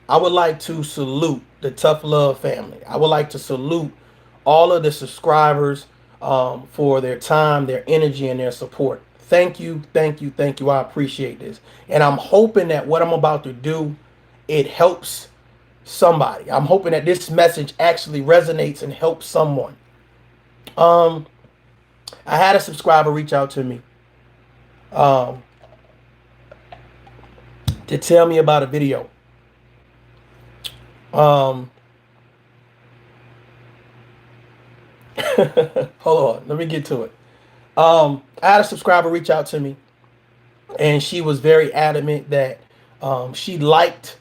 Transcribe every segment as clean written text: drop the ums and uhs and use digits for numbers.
I would like to salute the Tough Love family. I would like to salute all of the subscribers for their time, their energy, and their support. Thank you, thank you, thank you. I appreciate this. And I'm hoping that what I'm about to do, it helps somebody. I'm hoping that this message actually resonates and helps someone. Um, I had a subscriber reach out to me um, to tell me about a video. Um, hold on, let me get to it. I had a subscriber reach out to me, and she was very adamant that she liked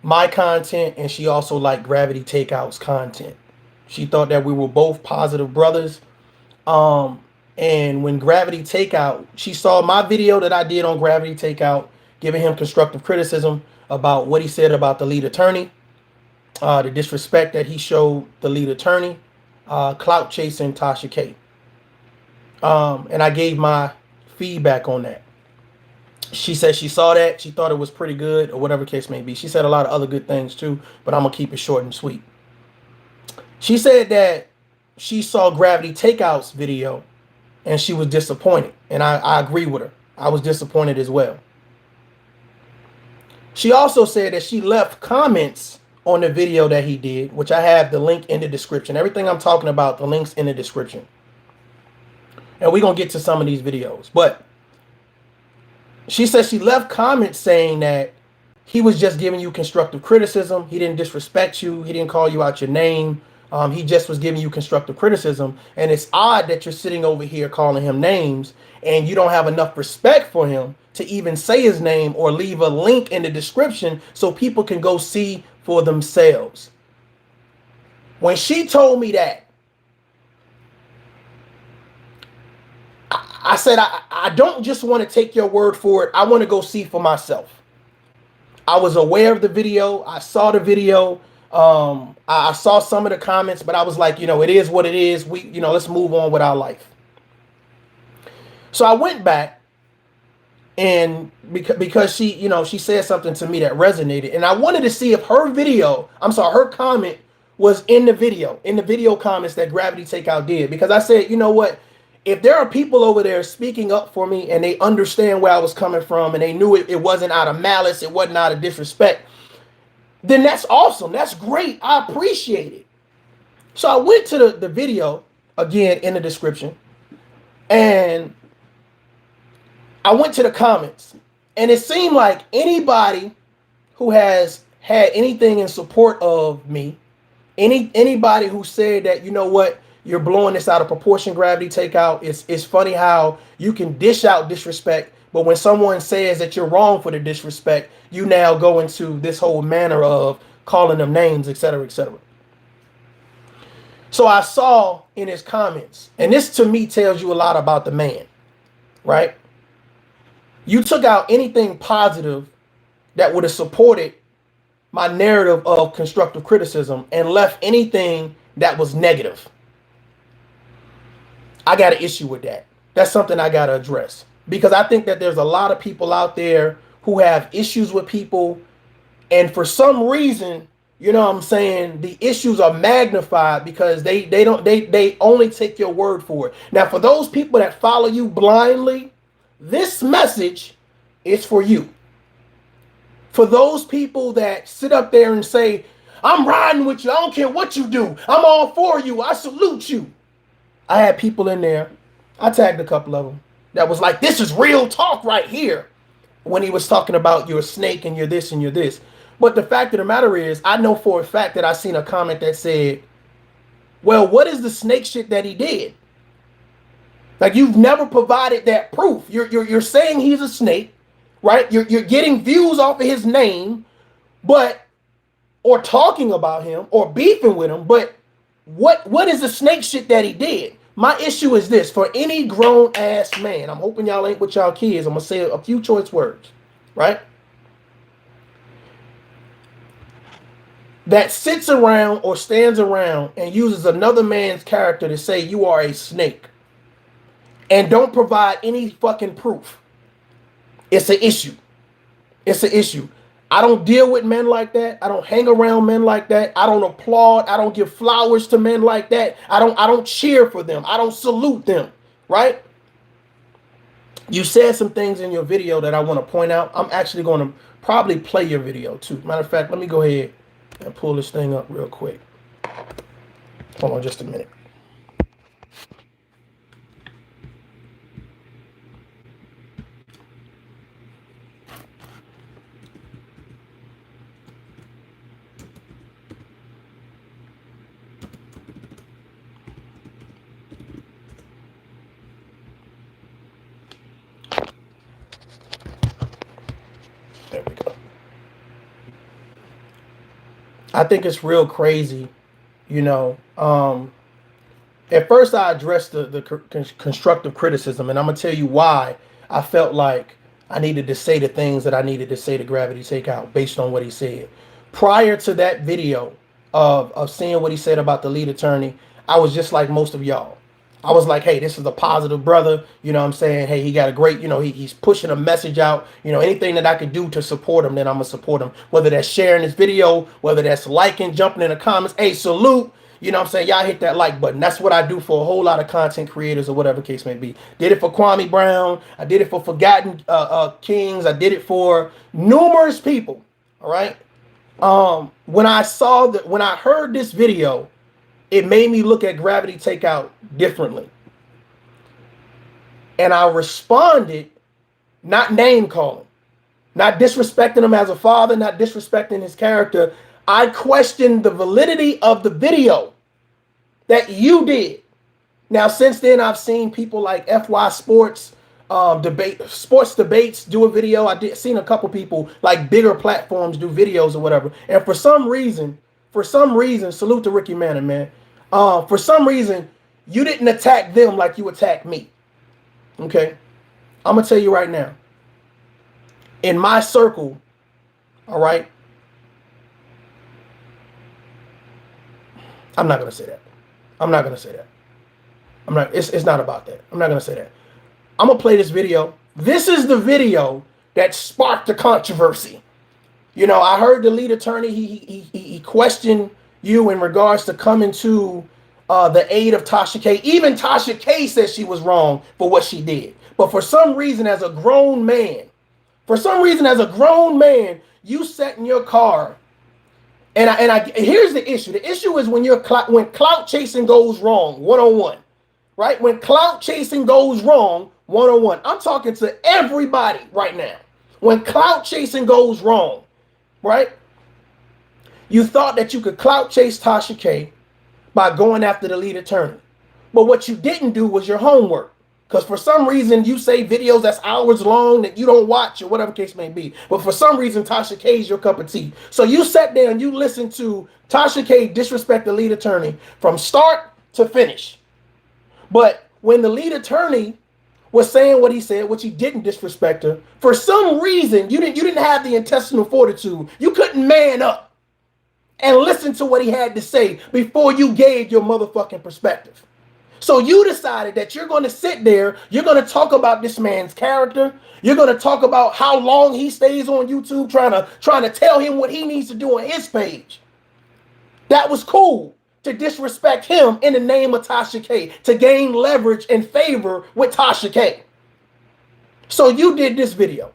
my content and she also liked Gravity Takeout's content. She thought that we were both positive brothers. Um, and when Gravity Takeout, she saw my video that I did on Gravity Takeout, giving him constructive criticism about what he said about the lead attorney, the disrespect that he showed the lead attorney, clout chasing Tasha K. And I gave my feedback on that. She said she saw that. She thought it was pretty good, or whatever case may be. She said a lot of other good things too, but I'm going to keep it short and sweet. She said that she saw Gravity Takeout's video and she was disappointed. And I agree with her. I was disappointed as well. She also said that she left comments on the video that he did, which I have the link in the description. Everything I'm talking about, the link's in the description. And we're going to get to some of these videos. But she said she left comments saying that he was just giving you constructive criticism. He didn't disrespect you. He didn't call you out your name. He just was giving you constructive criticism. And it's odd that you're sitting over here calling him names and you don't have enough respect for him to even say his name or leave a link in the description so people can go see for themselves. When she told me that, I said, I don't just want to take your word for it. I want to go see for myself. I was aware of the video. I saw the video. I saw some of the comments, but I was like, it is what it is. Let's move on with our life. So I went back and because she said something to me that resonated, and I wanted to see if her comment was in the video comments that Gravity Takeout did, because I said, you know what? If there are people over there speaking up for me and they understand where I was coming from and they knew it wasn't out of malice, it wasn't out of disrespect, then that's awesome. That's great. I appreciate it. So I went to the video, again, in the description, and I went to the comments, and it seemed like anybody who has had anything in support of me, anybody who said that, you know what, you're blowing this out of proportion, Gravity Takeout. It's funny how you can dish out disrespect, but when someone says that you're wrong for the disrespect, you now go into this whole manner of calling them names, etc., etc. So I saw in his comments, and this to me tells you a lot about the man, right? You took out anything positive that would have supported my narrative of constructive criticism and left anything that was negative. I got an issue with that. That's something I got to address, because I think that there's a lot of people out there who have issues with people, and for some reason, you know what I'm saying, the issues are magnified because they only take your word for it. Now, for those people that follow you blindly, this message is for you. For those people that sit up there and say, I'm riding with you, I don't care what you do, I'm all for you, I salute you. I had people in there, I tagged a couple of them, that was like, this is real talk right here, when he was talking about you're a snake and you're this and you're this. But the fact of the matter is, I know for a fact that I seen a comment that said, well, what is the snake shit that he did? Like, you've never provided that proof. You're saying he's a snake, right? You're getting views off of his name, or talking about him or beefing with him, but what is the snake shit that he did? My issue is this: for any grown ass man, I'm hoping y'all ain't with y'all kids, I'm gonna say a few choice words, right? That sits around or stands around and uses another man's character to say you are a snake and don't provide any fucking proof. It's an issue. It's an issue. I don't deal with men like that. I don't hang around men like that. I don't applaud. I don't give flowers to men like that. I don't cheer for them. I don't salute them, right? You said some things in your video that I want to point out. I'm actually going to probably play your video too. Matter of fact, let me go ahead and pull this thing up real quick. Hold on just a minute. There we go. I think it's real crazy, you know. At first, I addressed the constructive criticism, and I'm gonna tell you why I felt like I needed to say the things that I needed to say to Gravity Takeout based on what he said. Prior to that video of seeing what he said about the lead attorney, I was just like most of y'all. I was like, hey, this is a positive brother. You know what I'm saying? Hey, he got a great, you know, he's pushing a message out. You know, anything that I could do to support him, then I'm going to support him. Whether that's sharing this video, whether that's liking, jumping in the comments. Hey, salute. You know what I'm saying? Y'all hit that like button. That's what I do for a whole lot of content creators or whatever case may be. Did it for Kwame Brown. I did it for Forgotten Kings. I did it for numerous people. All right. When I heard this video, it made me look at Gravity Takeout differently. And I responded, not name calling, not disrespecting him as a father, not disrespecting his character. I questioned the validity of the video that you did. Now, since then, I've seen people like FY Sports, sports debates do a video. Seen a couple people like bigger platforms do videos or whatever. And for some reason, salute to Ricky Manning, man. For some reason, you didn't attack them like you attacked me. Okay? I'm going to tell you right now. In my circle, all right? I'm not going to say that. I'm not going to say that. It's not about that. I'm not going to say that. I'm going to play this video. This is the video that sparked the controversy. You know, I heard the lead attorney, he questioned you in regards to coming to the aid of Tasha K. Even Tasha K said she was wrong for what she did. But for some reason, as a grown man, you sat in your car. And here's the issue. The issue is when clout chasing goes wrong, one-on-one, right? When clout chasing goes wrong, one-on-one. I'm talking to everybody right now. When clout chasing goes wrong, right? You thought that you could clout chase Tasha K by going after the lead attorney. But what you didn't do was your homework. Because for some reason, you say videos that's hours long that you don't watch or whatever case may be. But for some reason, Tasha K is your cup of tea. So you sat there and you listened to Tasha K disrespect the lead attorney from start to finish. But when the lead attorney was saying what he said, which he didn't disrespect her, for some reason, you didn't have the intestinal fortitude. You couldn't man up and listen to what he had to say before you gave your motherfucking perspective. So you decided that you're going to sit there, you're going to talk about this man's character, you're going to talk about how long he stays on YouTube trying to tell him what he needs to do on his page. That was cool to disrespect him in the name of Tasha K, to gain leverage and favor with Tasha K. So you did this video.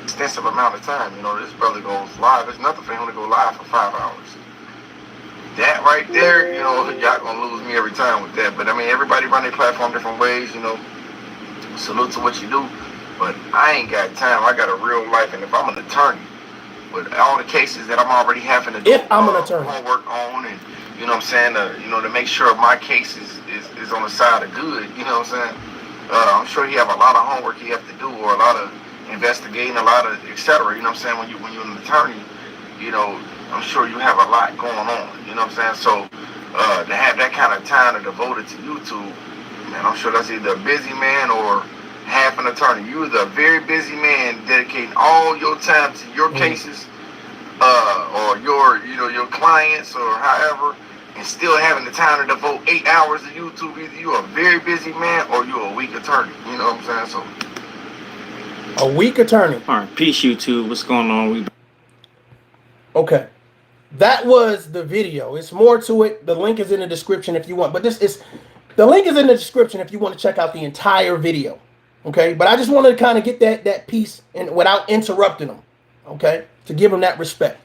Extensive amount of time, you know, this brother goes live. There's nothing for him to go live for 5 hours. That right there, you know, y'all gonna lose me every time with that. But I mean, everybody run their platform different ways, you know. Salute to what you do. But I ain't got time. I got a real life, and if I'm an attorney, with all the cases that I'm already having to do homework on, and you know what I'm saying, to make sure my case is on the side of good, you know what I'm saying. I'm sure he have a lot of homework he have to do, or a lot of investigating, a lot of etc. You know what I'm saying. When you're an attorney, you know, I'm sure you have a lot going on, you know what I'm saying? So, to have that kind of time to devote it to YouTube, man, I'm sure that's either a busy man or half an attorney. You're a very busy man dedicating all your time to your cases, or your clients or however, and still having the time to devote 8 hours to YouTube. Either you're a very busy man or you're a weak attorney, you know what I'm saying? So, A weak attorney. All right, peace, YouTube. What's going on? Okay. That was the video. It's more to it. The link is in the description if you want. But the link is in the description if you want to check out the entire video. Okay. But I just wanted to kind of get that piece and without interrupting them. Okay. To give them that respect.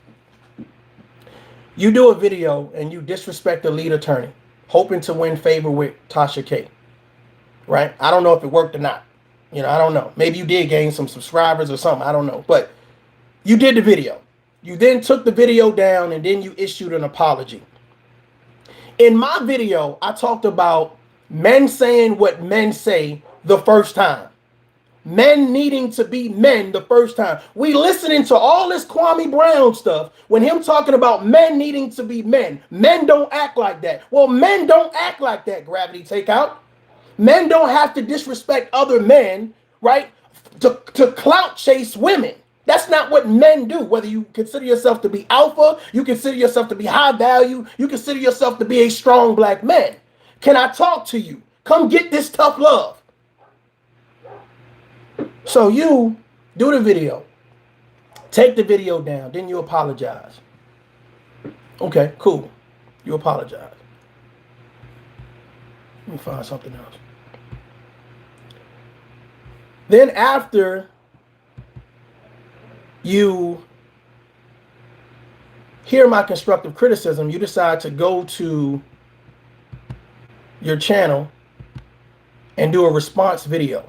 You do a video and you disrespect the lead attorney, hoping to win favor with Tasha K. Right? I don't know if it worked or not. You know, I don't know. Maybe you did gain some subscribers or something. I don't know. But you did the video. You then took the video down and then you issued an apology. In my video, I talked about men saying what men say the first time. Men needing to be men the first time. We listening to all this Kwame Brown stuff when him talking about men needing to be men. Men don't act like that. Well, men don't act like that, Gravity Takeout. Men don't have to disrespect other men, right? To clout chase women. That's not what men do. Whether you consider yourself to be alpha, you consider yourself to be high value, you consider yourself to be a strong black man. Can I talk to you? Come get this tough love. So you do the video, take the video down, then you apologize. Okay, cool. You apologize. Let me find something else. Then after you hear my constructive criticism, you decide to go to your channel and do a response video.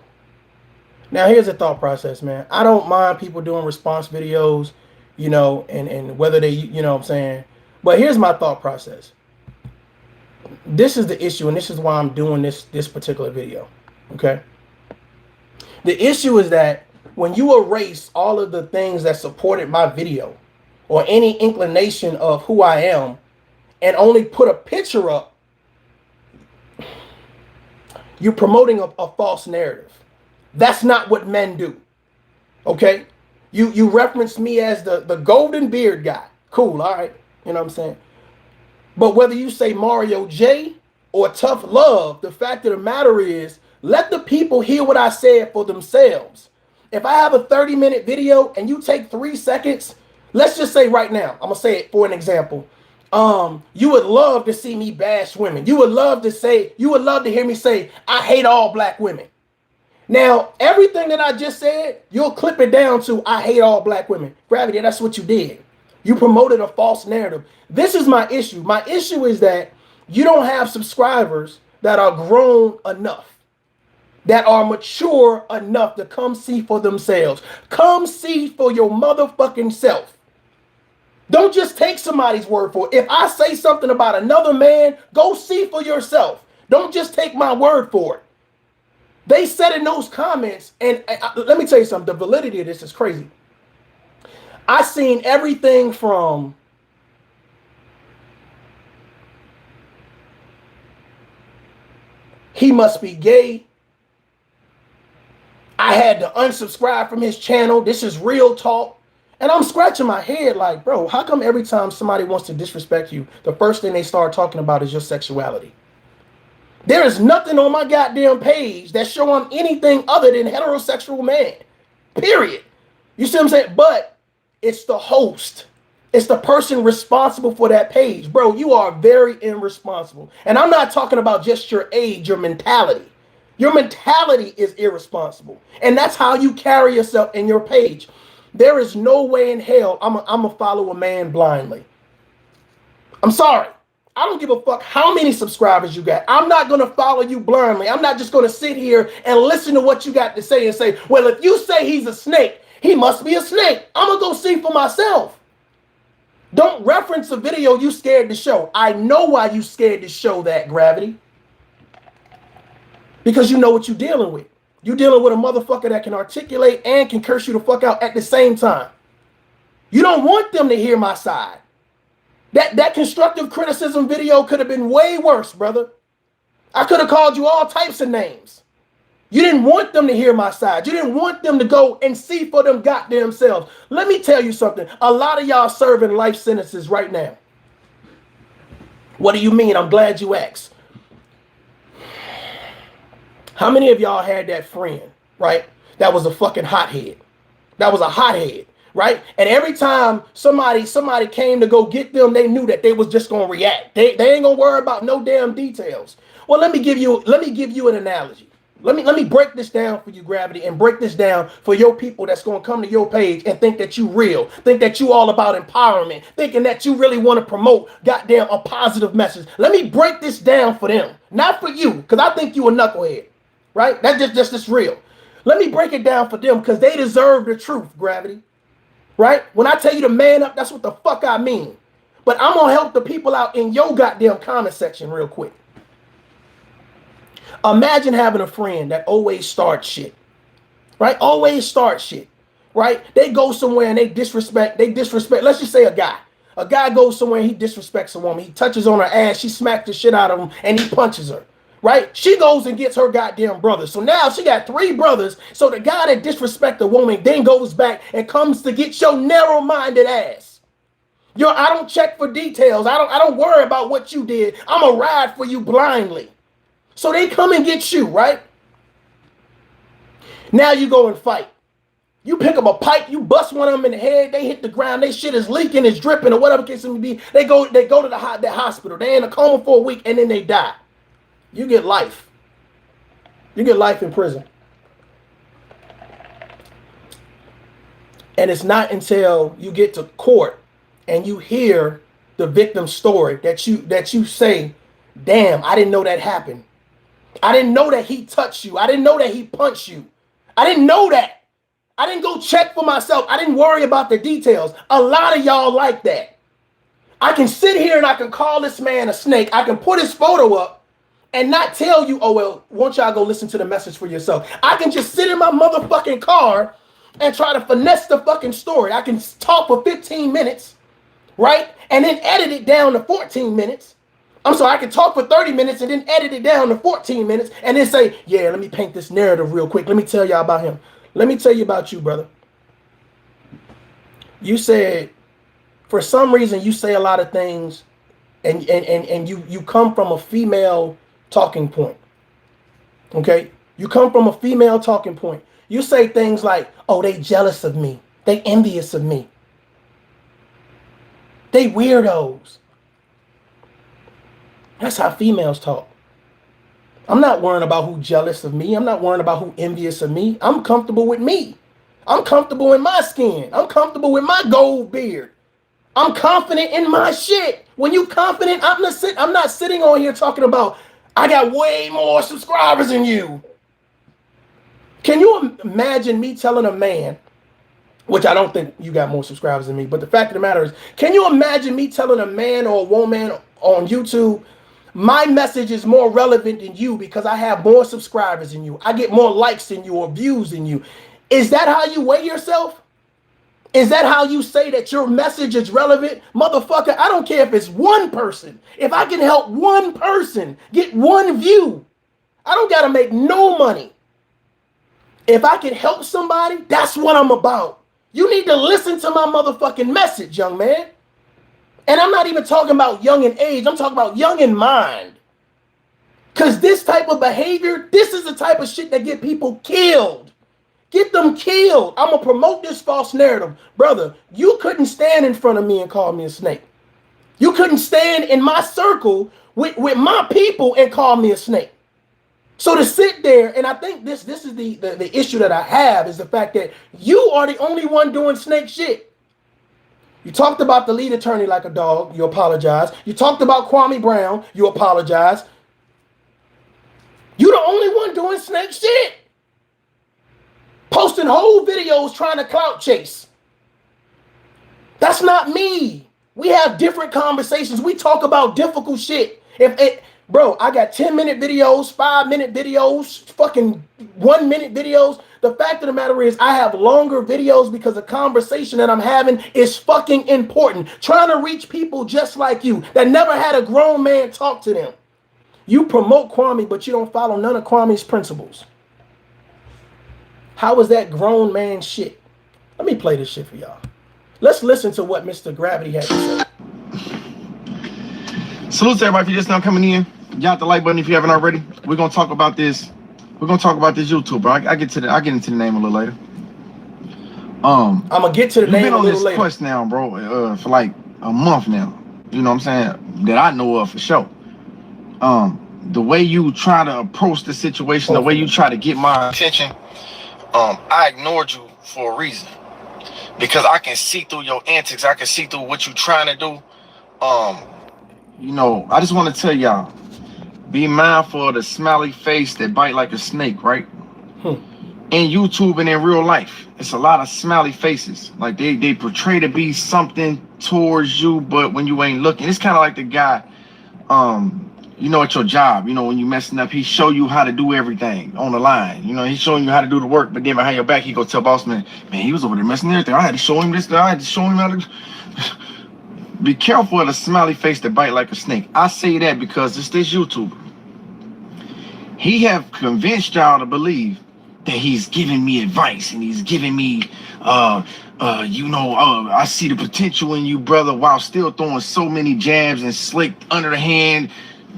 Now, here's the thought process, man. I don't mind people doing response videos, you know, and whether they, you know what I'm saying. But here's my thought process. This is the issue, and this is why I'm doing this particular video, okay? The issue is that when you erase all of the things that supported my video or any inclination of who I am and only put a picture up, you're promoting a false narrative. That's not what men do. Okay? You reference me as the golden beard guy. Cool, all right. You know what I'm saying? But whether you say Mario J or Tough Love, the fact of the matter is, let the people hear what I said for themselves. If I have a 30-minute video and you take 3 seconds, let's just say right now, I'm going to say it for an example. You would love to see me bash women. You would love to hear me say, I hate all black women. Now, everything that I just said, you'll clip it down to, I hate all black women. Gravity, that's what you did. You promoted a false narrative. This is my issue. My issue is that you don't have subscribers that are grown enough, that are mature enough to come see for themselves. Come see for your motherfucking self. Don't just take somebody's word for it. If I say something about another man, go see for yourself. Don't just take my word for it. They said in those comments, and let me tell you something, the validity of this is crazy. I seen everything from he must be gay. I had to unsubscribe from his channel. This is real talk. And I'm scratching my head like, bro, how come every time somebody wants to disrespect you, the first thing they start talking about is your sexuality? There is nothing on my goddamn page that show I'm anything other than heterosexual man. Period. You see what I'm saying? But it's the host. It's the person responsible for that page. Bro, you are very irresponsible. And I'm not talking about just your age, your mentality. Your mentality is irresponsible. And that's how you carry yourself in your page. There is no way in hell I'm going to follow a man blindly. I'm sorry. I don't give a fuck how many subscribers you got. I'm not going to follow you blindly. I'm not just going to sit here and listen to what you got to say and say, well, if you say he's a snake, he must be a snake. I'm going to go see for myself. Don't reference a video you scared to show. I know why you scared to show that, Gravity. Because you know what you're dealing with. You're dealing with a motherfucker that can articulate and can curse you the fuck out at the same time. You don't want them to hear my side. That constructive criticism video could have been way worse, brother. I could have called you all types of names. You didn't want them to hear my side. You didn't want them to go and see for them goddamn selves. Let me tell you something. A lot of y'all serving life sentences right now. What do you mean? I'm glad you asked. How many of y'all had that friend, right? that was a fucking hothead. That was a hothead, right? And every time somebody came to go get them, they knew that they was just gonna react. They ain't gonna worry about no damn details. Well, let me give you an analogy. Let me break this down for you, Gravity, and break this down for your people that's gonna come to your page and think that you real, think that you all about empowerment, thinking that you really want to promote goddamn a positive message. Let me break this down for them, not for you, because I think you a knucklehead, right? That's just real. Let me break it down for them because they deserve the truth, Gravity, right? When I tell you to man up, that's what the fuck I mean. But I'm gonna help the people out in your goddamn comment section real quick. Imagine having a friend that always starts shit, right? Always starts shit, right? They go somewhere and they disrespect. Let's just say a guy. A guy goes somewhere and he disrespects a woman. He touches on her ass. She smacks the shit out of him and he punches her, right? She goes and gets her goddamn brother. So now she got 3 brothers. So the guy that disrespects the woman then goes back and comes to get your narrow-minded ass. I don't check for details. I don't worry about what you did. I'm going to ride for you blindly. So they come and get you, right? Now you go and fight. You pick up a pipe, you bust one of them in the head, they hit the ground, they shit is leaking, it's dripping, or whatever case it may be. They go to the hospital. They're in a coma for a week and then they die. You get life. You get life in prison. And it's not until you get to court and you hear the victim's story that you say, damn, I didn't know that happened. I didn't know that he touched you. I didn't know that he punched you. I didn't know that. I didn't go check for myself. I didn't worry about the details. A lot of y'all like that. I can sit here and I can call this man a snake. I can put his photo up and not tell you, oh, well, won't y'all go listen to the message for yourself. I can just sit in my motherfucking car and try to finesse the fucking story. I can talk for 15 minutes, right? And then edit it down to 14 minutes. I can talk for 30 minutes and then edit it down to 14 minutes and then say, yeah, let me paint this narrative real quick. Let me tell y'all about him. Let me tell you about you, brother. You said, for some reason, you say a lot of things and you come from a female talking point. Okay? You come from a female talking point. You say things like, oh, they jealous of me. They envious of me. They weirdos. That's how females talk. I'm not worrying about who jealous of me. I'm not worrying about who envious of me. I'm comfortable with me. I'm comfortable in my skin. I'm comfortable with my gold beard. I'm confident in my shit. When you confident, I'm not sitting on here talking about I got way more subscribers than you. Can you imagine me telling a man, which I don't think you got more subscribers than me, but the fact of the matter is, can you imagine me telling a man or a woman on YouTube, my message is more relevant than you because I have more subscribers than you. I get more likes than you or views than you. Is that how you weigh yourself? Is that how you say that your message is relevant? Motherfucker, I don't care if it's one person. If I can help one person get one view, I don't got to make no money. If I can help somebody, that's what I'm about. You need to listen to my motherfucking message, young man. And I'm not even talking about young in age. I'm talking about young in mind. Because this type of behavior, this is the type of shit that get people killed. Get them killed. I'm going to promote this false narrative. Brother, you couldn't stand in front of me and call me a snake. You couldn't stand in my circle with my people and call me a snake. So to sit there, and I think this is the issue that I have, is the fact that you are the only one doing snake shit. You talked about the lead attorney like a dog, you apologize. You talked about Kwame Brown, you apologize. You the only one doing snake shit. Posting whole videos trying to clout chase. That's not me. We have different conversations. We talk about difficult shit. Bro, I got 10-minute videos, 5-minute videos, fucking 1-minute videos. The fact of the matter is I have longer videos because the conversation that I'm having is fucking important. Trying to reach people just like you that never had a grown man talk to them. You promote Kwame, but you don't follow none of Kwame's principles. How is that grown man shit? Let me play this shit for y'all. Let's listen to what Mr. Gravity had to say. Salute to everybody if you're just now coming in. You got the like button if you haven't already. We're going to talk about this We're gonna talk about this YouTuber. I get into the name a little later. I'm gonna get to the You've been name a on little this later. quest now, bro, for like a month now. You know what I'm saying? That I know of for sure. The way you try to approach the situation, the way you try to get my attention, I ignored you for a reason. Because I can see through your antics, I can see through what you're trying to do. You know, I just want to tell y'all, be mindful of the smiley face that bite like a snake, right? In YouTube and in real life, it's a lot of smiley faces. Like they portray to be something towards you, but when you ain't looking, it's kind of like the guy, you know, at your job, you know, when you messing up, he show you how to do everything on the line. You know, he's showing you how to do the work, but then behind your back, he go tell boss man, he was over there messing everything. I had to show him this, I had to show him how to. Be careful of the smiley face that bite like a snake. I say that because it's this YouTuber. He have convinced y'all to believe that he's giving me advice and he's giving me, I see the potential in you, brother, while still throwing so many jabs and slick under the hand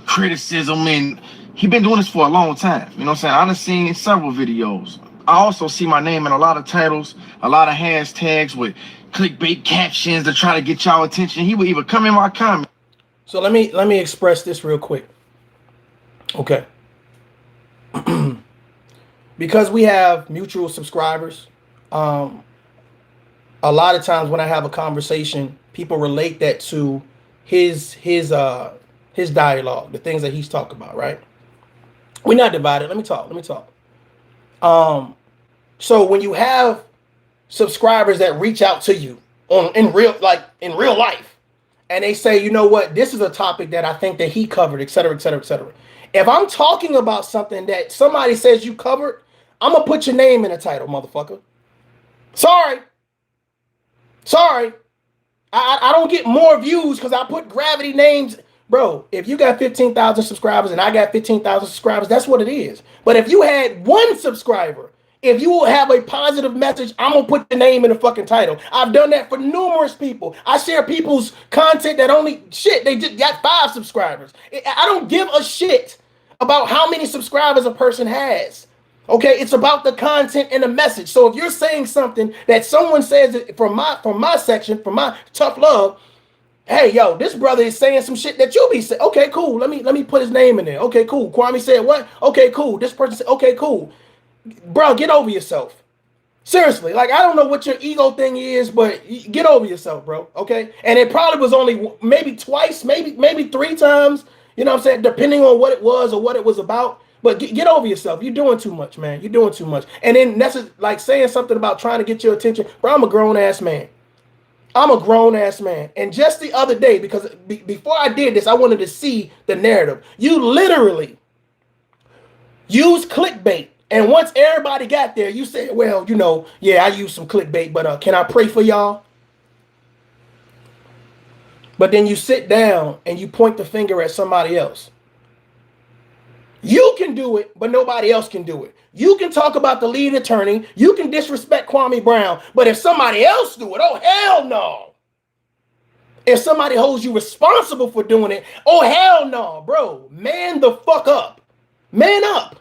criticism. And he been doing this for a long time. You know what I'm saying? I done seen several videos. I also see my name in a lot of titles, a lot of hashtags with clickbait captions to try to get y'all attention. He would even come in my comment. So let me express this real quick. Okay. Because we have mutual subscribers, a lot of times when I have a conversation, people relate that to his dialogue, the things that he's talking about, right? We're not divided. Let me talk. So when you have subscribers that reach out to you in real life, and they say, you know what, this is a topic that I think that he covered, et cetera, et cetera, et cetera. If I'm talking about something that somebody says you covered, I'm gonna put your name in the title, motherfucker. Sorry. I don't get more views because I put gravity names. Bro, if you got 15,000 subscribers and I got 15,000 subscribers, that's what it is. But if you had one subscriber, if you will have a positive message, I'm going to put the name in the fucking title. I've done that for numerous people. I share people's content that they just got 5 subscribers. I don't give a shit about how many subscribers a person has. Okay, it's about the content and the message. So if you're saying something that someone says from my section, from my tough love, hey, yo, this brother is saying some shit that you be saying. Okay, cool. Let me put his name in there. Okay, cool. Kwame said what? Okay, cool. This person said, okay, cool. Bro, get over yourself. Seriously, like, I don't know what your ego thing is, but get over yourself, bro. Okay, and it probably was only maybe twice, maybe 3 times. You know what I'm saying? Depending on what it was or what it was about. But get over yourself. You're doing too much, man. You're doing too much. And then that's like saying something about trying to get your attention. Bro, I'm a grown-ass man. And just the other day, because before I did this, I wanted to see the narrative. You literally use clickbait. And once everybody got there, you said, well, you know, yeah, I use some clickbait, but can I pray for y'all? But then you sit down and you point the finger at somebody else. You can do it, but nobody else can do it. You can talk about the lead attorney. You can disrespect Kwame Brown. But if somebody else do it, oh, hell no. If somebody holds you responsible for doing it, oh, hell no, bro. Man the fuck up. Man up.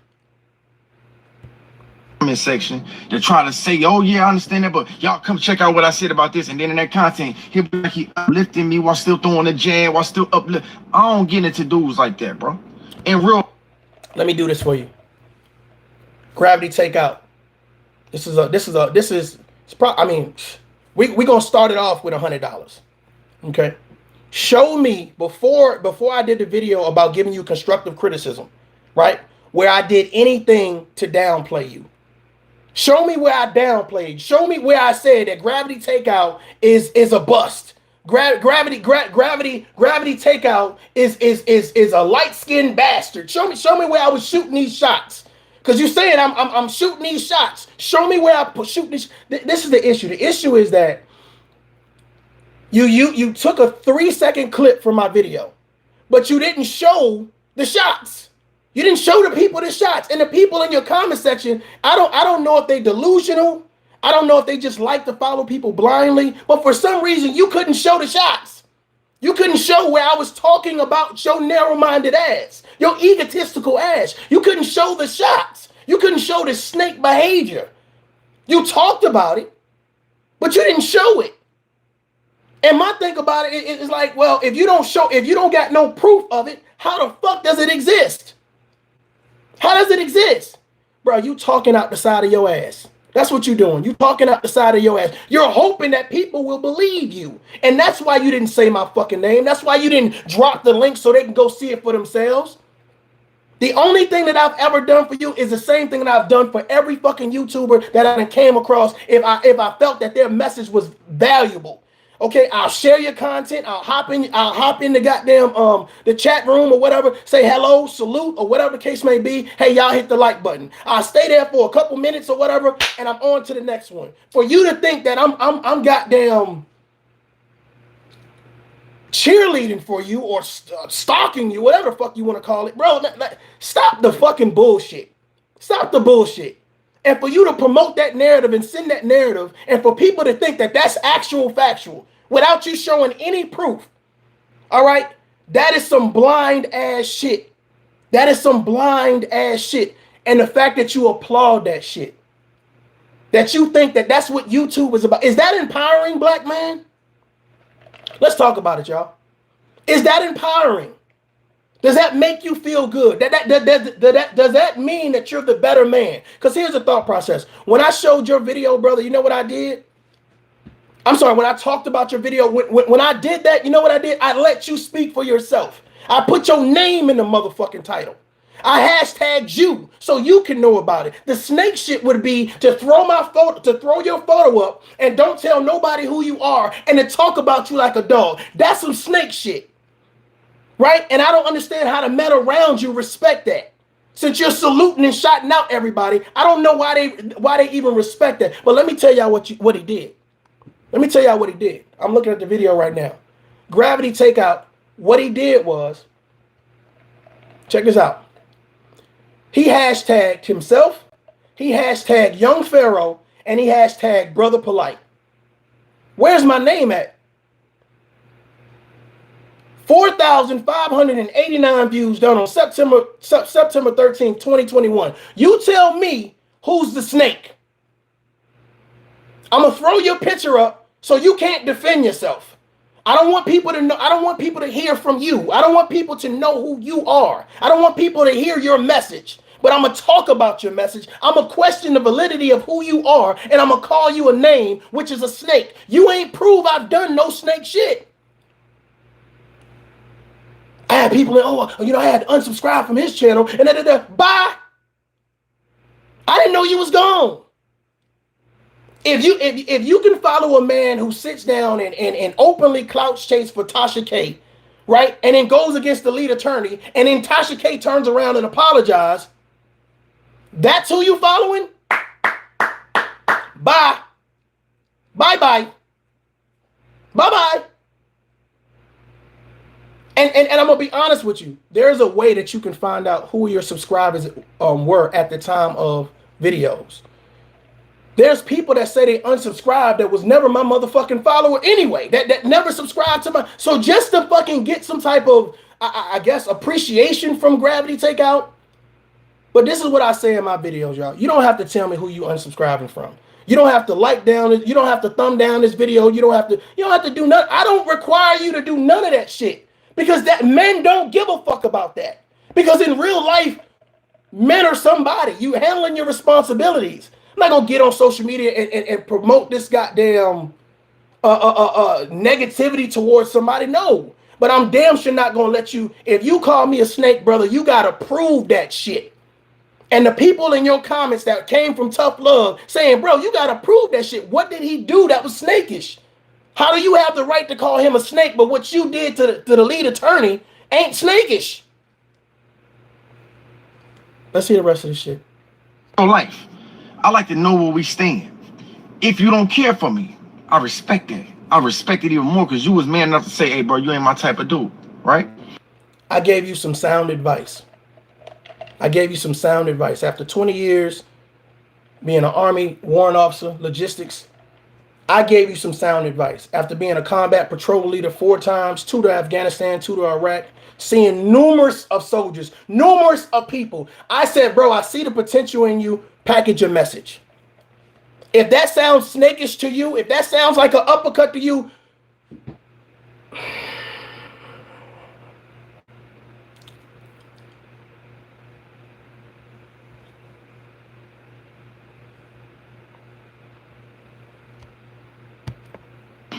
Comment section to try to say, oh yeah, I understand that, but y'all come check out what I said about this. And then in that content, he'll be like, he uplifting me while still throwing a jab, while still uplift. I don't get into dudes like that, bro. In real. Let me do this for you. Gravity takeout. We're gonna start it off with $100. Okay. Show me before I did the video about giving you constructive criticism, right? Where I did anything to downplay you. Show me where I downplayed. Show me where I said that gravity takeout is a bust. Gravity takeout is a light-skinned bastard. Show me where I was shooting these shots. Because you're saying I'm shooting these shots. Show me where I shoot these. This is the issue. The issue is that you took a 3-second clip from my video, but you didn't show the shots. You didn't show the people the shots. And the people in your comment section, I don't know if they delusional. I don't know if they just like to follow people blindly, but for some reason you couldn't show the shots. You couldn't show where I was talking about your narrow-minded ass, your egotistical ass. You couldn't show the shots. You couldn't show the snake behavior. You talked about it, but you didn't show it. And my thing about it is like, well, if you don't got no proof of it, how the fuck does it exist? How does it exist? Bro, you talking out the side of your ass. That's what you're doing. You talking out the side of your ass. You're hoping that people will believe you. And that's why you didn't say my fucking name. That's why you didn't drop the link so they can go see it for themselves. The only thing that I've ever done for you is the same thing that I've done for every fucking YouTuber that I came across if I felt that their message was valuable. Okay, I'll share your content. I'll hop in the goddamn the chat room or whatever, say hello, salute, or whatever the case may be. Hey, y'all hit the like button. I'll stay there for a couple minutes or whatever, and I'm on to the next one. For you to think that I'm goddamn cheerleading for you or stalking you, whatever the fuck you want to call it, bro, stop the fucking bullshit. Stop the bullshit. And for you to promote that narrative and send that narrative, and for people to think that that's actual factual without you showing any proof, all right, that is some blind ass shit. That is some blind ass shit. And the fact that you applaud that shit, that you think that that's what YouTube is about, is that empowering, black man? Let's talk about it, y'all. Is that empowering? Does that make you feel good? Does that mean that you're the better man? Because here's the thought process. When I showed your video, brother, you know what I did? I'm sorry, when I talked about your video, when I did that, you know what I did? I let you speak for yourself. I put your name in the motherfucking title. I hashtagged you so you can know about it. The snake shit would be to throw your photo up and don't tell nobody who you are and to talk about you like a dog. That's some snake shit. Right? And I don't understand how the men around you respect that. Since you're saluting and shouting out everybody, I don't know why they even respect that. But let me tell y'all what he did. Let me tell y'all what he did. I'm looking at the video right now. Gravity Takeout. What he did was, check this out. He hashtagged himself, he hashtagged Young Pharaoh, and he hashtagged Brother Polite. Where's my name at? 4,589 views done on September 13, 2021. You tell me who's the snake. I'm gonna throw your picture up so you can't defend yourself. I don't want people to know. I don't want people to hear from you. I don't want people to know who you are. I don't want people to hear your message. But I'm gonna talk about your message. I'm gonna question the validity of who you are, and I'm gonna call you a name, which is a snake. You ain't prove I've done no snake shit. I had people that, I had to unsubscribe from his channel, and bye. I didn't know you was gone. If you can follow a man who sits down and openly clout chase for Tasha K, right, and then goes against the lead attorney, and then Tasha K turns around and apologizes, that's who you following? Bye. Bye-bye. Bye-bye. And I'm gonna be honest with you. There's a way that you can find out who your subscribers were at the time of videos. There's people that say they unsubscribed that was never my motherfucking follower anyway. That never subscribed to my. So just to fucking get some type of, I guess, appreciation from Gravity Takeout. But this is what I say in my videos, y'all. You don't have to tell me who you unsubscribing from. You don't have to like down it. You don't have to thumb down this video. You don't have to do nothing. I don't require you to do none of that shit. Because that men don't give a fuck about that. Because in real life, men are somebody. You handling your responsibilities. I'm not gonna get on social media and promote this goddamn negativity towards somebody. No. But I'm damn sure not gonna let you, if you call me a snake, brother, you gotta prove that shit. And the people in your comments that came from Tough Love saying, bro, you gotta prove that shit. What did he do that was snakish? How do you have the right to call him a snake, but what you did to the lead attorney ain't snakish? Let's hear the rest of this shit. Life. I like to know where we stand. If you don't care for me, I respect it. I respect it even more because you was man enough to say, hey, bro, you ain't my type of dude, right? I gave you some sound advice. After 20 years being an Army warrant officer, logistics, I gave you some sound advice. After being a combat patrol leader 4 times, 2 to Afghanistan, 2 to Iraq, seeing numerous of soldiers, numerous of people, I said, bro, I see the potential in you. Package your message. If that sounds snakish to you, if that sounds like an uppercut to you,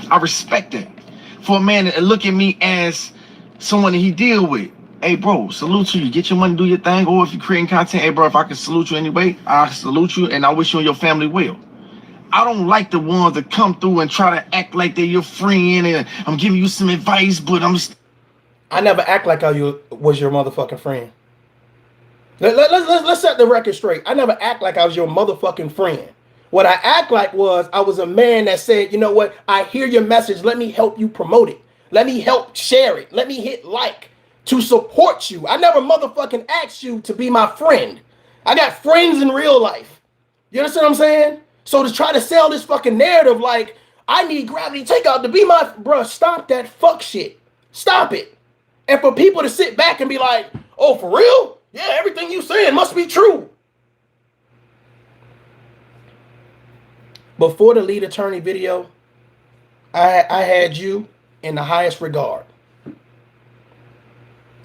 I respect that. For a man to look at me as someone that he deal with. Hey, bro, salute to you. Get your money, do your thing. Or if you're creating content, hey, bro, if I can salute you anyway, I salute you and I wish you and your family well. I don't like the ones that come through and try to act like they're your friend and I'm giving you some advice, but I never act like I was your motherfucking friend. Let's set the record straight. I never act like I was your motherfucking friend. What I act like was I was a man that said, you know what? I hear your message. Let me help you promote it. Let me help share it. Let me hit like to support you. I never motherfucking asked you to be my friend. I got friends in real life. You understand what I'm saying? So to try to sell this fucking narrative like I need Gravity Takeout to be my bruh, stop that fuck shit. Stop it. And for people to sit back and be like, oh, for real? Yeah, everything you saying must be true. Before the lead attorney video, I had you in the highest regard.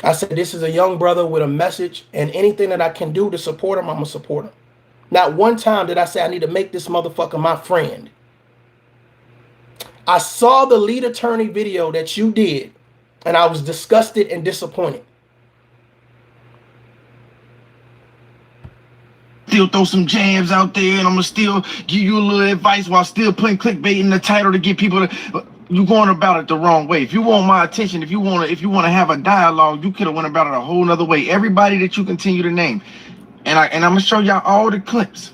I said, this is a young brother with a message, and anything that I can do to support him, I'm going to support him. Not one time did I say I need to make this motherfucker my friend. I saw the lead attorney video that you did, and I was disgusted and disappointed. Still throw some jabs out there, and I'm gonna still give you a little advice while still putting clickbait in the title to get people to. You going about it the wrong way. If you want my attention, if you want to have a dialogue, you could have went about it a whole nother way. Everybody that you continue to name, and I'm gonna show y'all all the clips.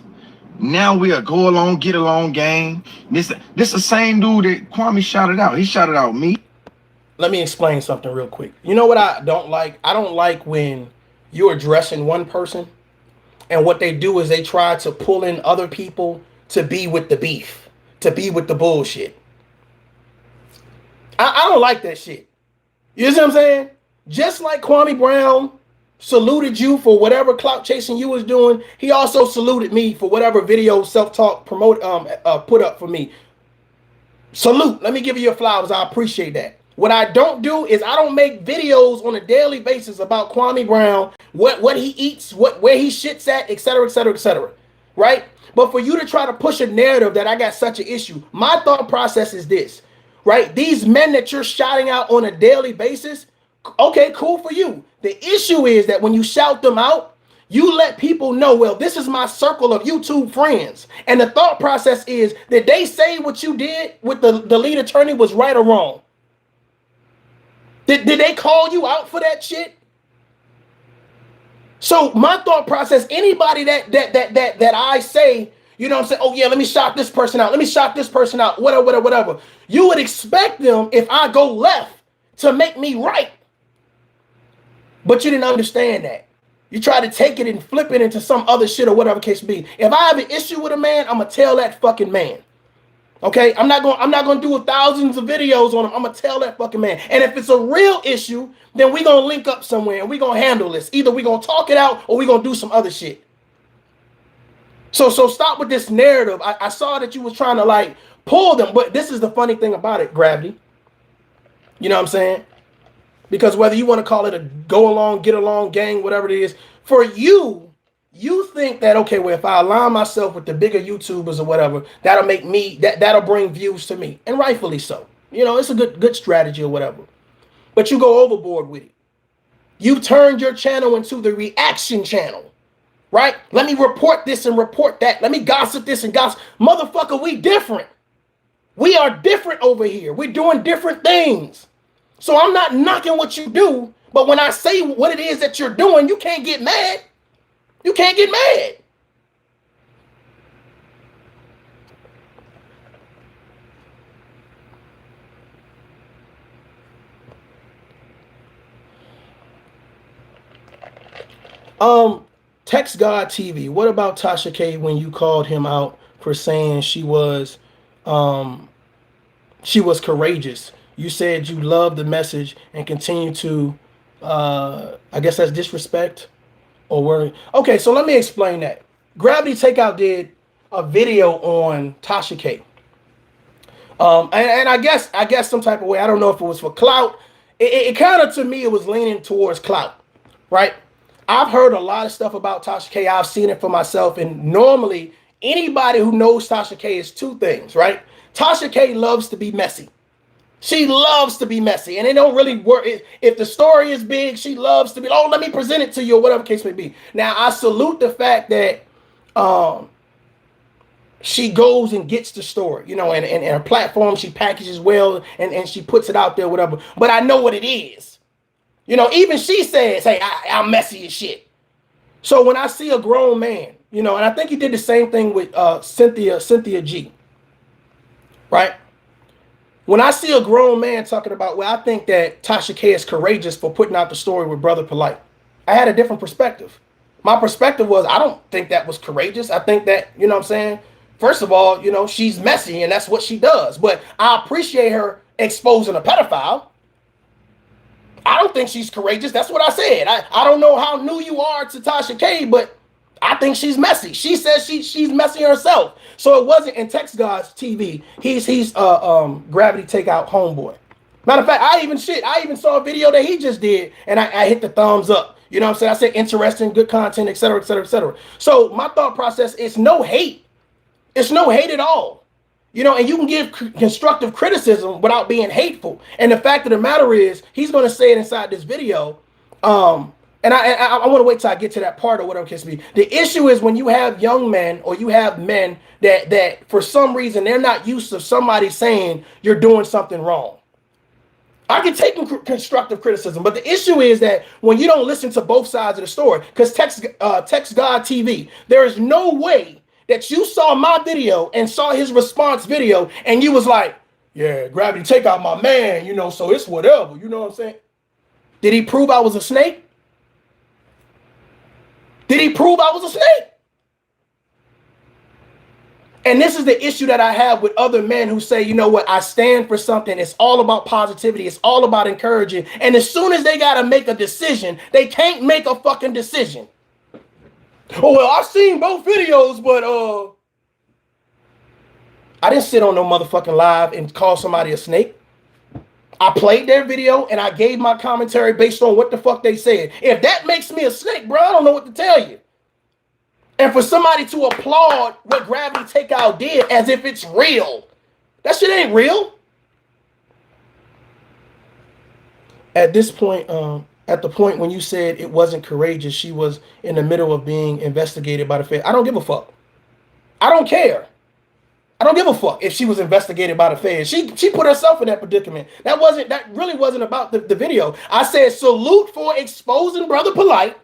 Now we are go along, get along gang. This the same dude that Kwame shouted out. He shouted out me. Let me explain something real quick. You know what I don't like? I don't like when you're addressing one person and what they do is they try to pull in other people to be with the beef, to be with the bullshit. I don't like that shit. You see what I'm saying? Just like Kwame Brown saluted you for whatever clout chasing you was doing, he also saluted me for whatever video self-talk put up for me. Salute. Let me give you your flowers. I appreciate that. What I don't do is I don't make videos on a daily basis about Kwame Brown, what he eats, where he shits at, etc., etc., etc. Right? But for you to try to push a narrative that I got such an issue, my thought process is this, right? These men that you're shouting out on a daily basis, okay, cool for you. The issue is that when you shout them out, you let people know, well, this is my circle of YouTube friends. And the thought process is that they say what you did with the lead attorney was right or wrong. Did they call you out for that shit? So my thought process, anybody that I say, you know what I'm saying, oh yeah, let me shout this person out, let me shout this person out, whatever. You would expect them, if I go left, to make me right. But you didn't understand that. You try to take it and flip it into some other shit or whatever case be. If I have an issue with a man, I'm gonna tell that fucking man. Okay, I'm not gonna do thousands of videos on him. I'm gonna tell that fucking man. And if it's a real issue, then we gonna link up somewhere and we gonna handle this. Either we gonna talk it out or we gonna do some other shit. So stop with this narrative. I saw that you was trying to like pull them, but this is the funny thing about it, Gravity. You know what I'm saying? Because whether you want to call it a go along, get along gang, whatever it is, for you think that, okay, well, if I align myself with the bigger YouTubers or whatever, that'll make me, that'll bring views to me. And rightfully so. You know, it's a good strategy or whatever. But you go overboard with it. You've turned your channel into the reaction channel, right? Let me report this and report that. Let me gossip this and gossip. Motherfucker, we different. We are different over here. We're doing different things. So I'm not knocking what you do, but when I say what it is that you're doing, you can't get mad. You can't get mad. Text God TV. What about Tasha K when you called him out for saying she was she was courageous. You said you loved the message and continue to, I guess that's disrespect or worry. Okay, so let me explain that. Gravity Takeout did a video on Tasha K. And I guess some type of way, I don't know if it was for clout. It kind of, to me, it was leaning towards clout, right? I've heard a lot of stuff about Tasha K. I've seen it for myself. And normally, anybody who knows Tasha K is two things, right? Tasha K loves to be messy. She loves to be messy. And it don't really work. If the story is big, she loves to be, oh, let me present it to you, or whatever case may be. Now, I salute the fact that she goes and gets the story, you know, and her platform, she packages well and she puts it out there, whatever. But I know what it is. You know, even she says, hey, I'm messy as shit. So when I see a grown man, you know, and I think he did the same thing with Cynthia G, right? When I see a grown man talking about, well, I think that Tasha K is courageous for putting out the story with Brother Polite, I had a different perspective. My perspective was, I don't think that was courageous. I think that, you know what I'm saying? First of all, you know, she's messy and that's what she does. But I appreciate her exposing a pedophile. I don't think she's courageous. That's what I said. I don't know how new you are to Tasha K, but I think she's messy. She says she's messy herself. So it wasn't in Text God's TV. He's Gravity Takeout homeboy. Matter of fact, I even saw a video that he just did, and I hit the thumbs up. You know what I'm saying? I said interesting, good content, etc., etc., etc. So my thought process is no hate. It's no hate at all. You know, and you can give constructive criticism without being hateful. And the fact of the matter is, he's going to say it inside this video. And I want to wait till I get to that part or whatever it can be. The issue is when you have young men or you have men that for some reason they're not used to somebody saying you're doing something wrong. I can take constructive criticism, but the issue is that when you don't listen to both sides of the story, because Text God TV, there is no way that you saw my video and saw his response video and you was like, yeah, Gravity Takeout my man, you know, so it's whatever, you know what I'm saying? Did he prove I was a snake? Did he prove I was a snake? And this is the issue that I have with other men who say, you know what, I stand for something. It's all about positivity. It's all about encouraging. And as soon as they got to make a decision, they can't make a fucking decision. Oh, well, I've seen both videos, but I didn't sit on no motherfucking live and call somebody a snake. I played their video and I gave my commentary based on what the fuck they said. If that makes me a snake, bro, I don't know what to tell you. And for somebody to applaud what Gravity Takeout did as if it's real, that shit ain't real. At this point, at the point when you said it wasn't courageous, she was in the middle of being investigated by the Fed. I don't give a fuck. I don't care. I don't give a fuck if she was investigated by the feds. She put herself in that predicament. That really wasn't about the video. I said salute for exposing Brother Polite,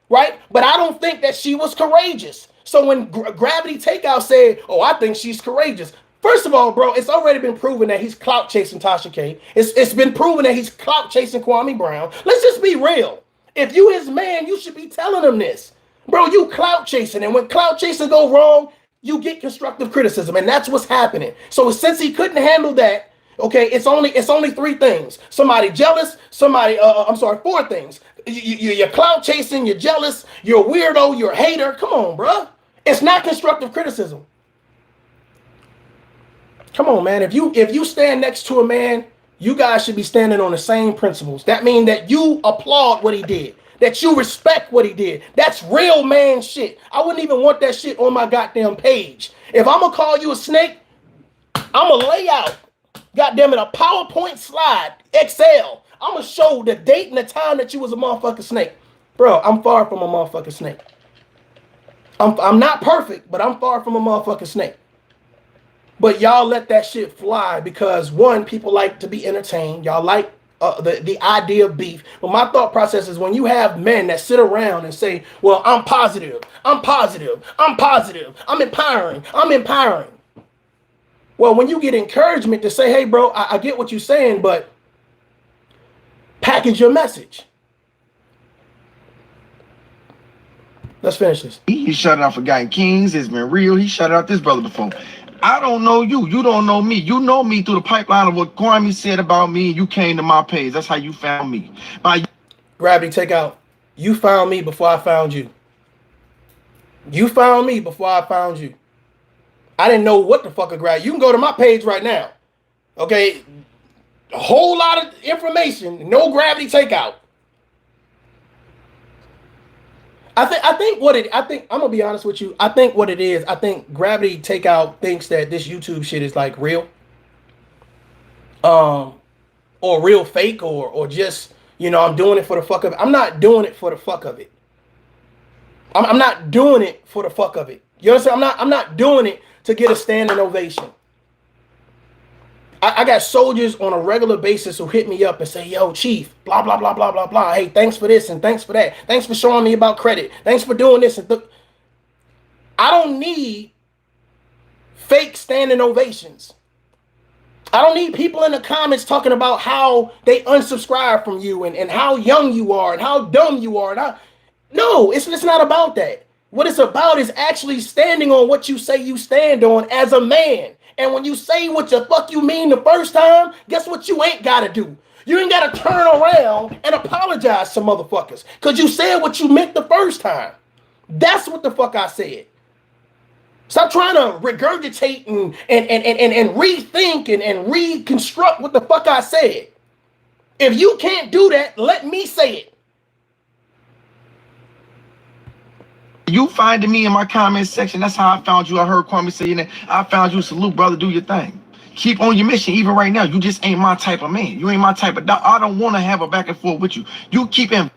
right? But I don't think that she was courageous. So when Gravity Takeout said, oh, I think she's courageous. First of all, bro, it's already been proven that he's clout chasing Tasha K. It's been proven that he's clout chasing Kwame Brown. Let's just be real. If you his man, you should be telling him this. Bro, you clout chasing. And when clout chasing go wrong, you get constructive criticism, and that's what's happening. So since he couldn't handle that, okay, it's only three things. Somebody jealous, four things. You're clout chasing, you're jealous, you're a weirdo, you're a hater. Come on, bro. It's not constructive criticism. Come on, man. If you stand next to a man, you guys should be standing on the same principles. That means that you applaud what he did. That you respect what he did. That's real man shit. I wouldn't even want that shit on my goddamn page. If I'm going to call you a snake, I'm going to lay out, goddamn it, a PowerPoint slide, Excel. I'm going to show the date and the time that you was a motherfucking snake. Bro, I'm far from a motherfucking snake. I'm not perfect, but I'm far from a motherfucking snake. But y'all let that shit fly because, one, people like to be entertained. Y'all like the idea of beef. But my thought process is when you have men that sit around and say, well, I'm positive, I'm empowering. Well, when you get encouragement to say, hey, bro, I get what you're saying, but package your message. Let's finish this. He shut it out Forgotten Kings. It's been real. He shut out this brother before. I don't know you. You don't know me. You know me through the pipeline of what Kwame said about me. You came to my page. That's how you found me. Gravity Takeout. You found me before I found you. You found me before I found you. I didn't know what the fuck a gravity. You can go to my page right now. Okay, a whole lot of information. No Gravity Takeout. I think I'm gonna be honest with you. I think what it is. I think Gravity Takeout thinks that this YouTube shit is like real, or real fake, or just I'm doing it for the fuck of it. I'm not doing it for the fuck of it. I'm not doing it for the fuck of it. You understand? I'm not doing it to get a standing ovation. I got soldiers on a regular basis who hit me up and say, yo, Chief, blah, blah, blah, blah, blah, blah. Hey, thanks for this and thanks for that. Thanks for showing me about credit. Thanks for doing this. I don't need fake standing ovations. I don't need people in the comments talking about how they unsubscribe from you and how young you are and how dumb you are. No, it's not about that. What it's about is actually standing on what you say you stand on as a man. And when you say what the fuck you mean the first time, guess what you ain't got to do? You ain't got to turn around and apologize to motherfuckers because you said what you meant the first time. That's what the fuck I said. Stop trying to regurgitate and rethink and reconstruct what the fuck I said. If you can't do that, let me say it. You finding me in my comment section. That's how I found you. I heard Kwame saying that. I found you. Salute, brother. Do your thing. Keep on your mission. Even right now, you just ain't my type of man. You ain't my type of dog. I don't want to have a back and forth with you. You keep in.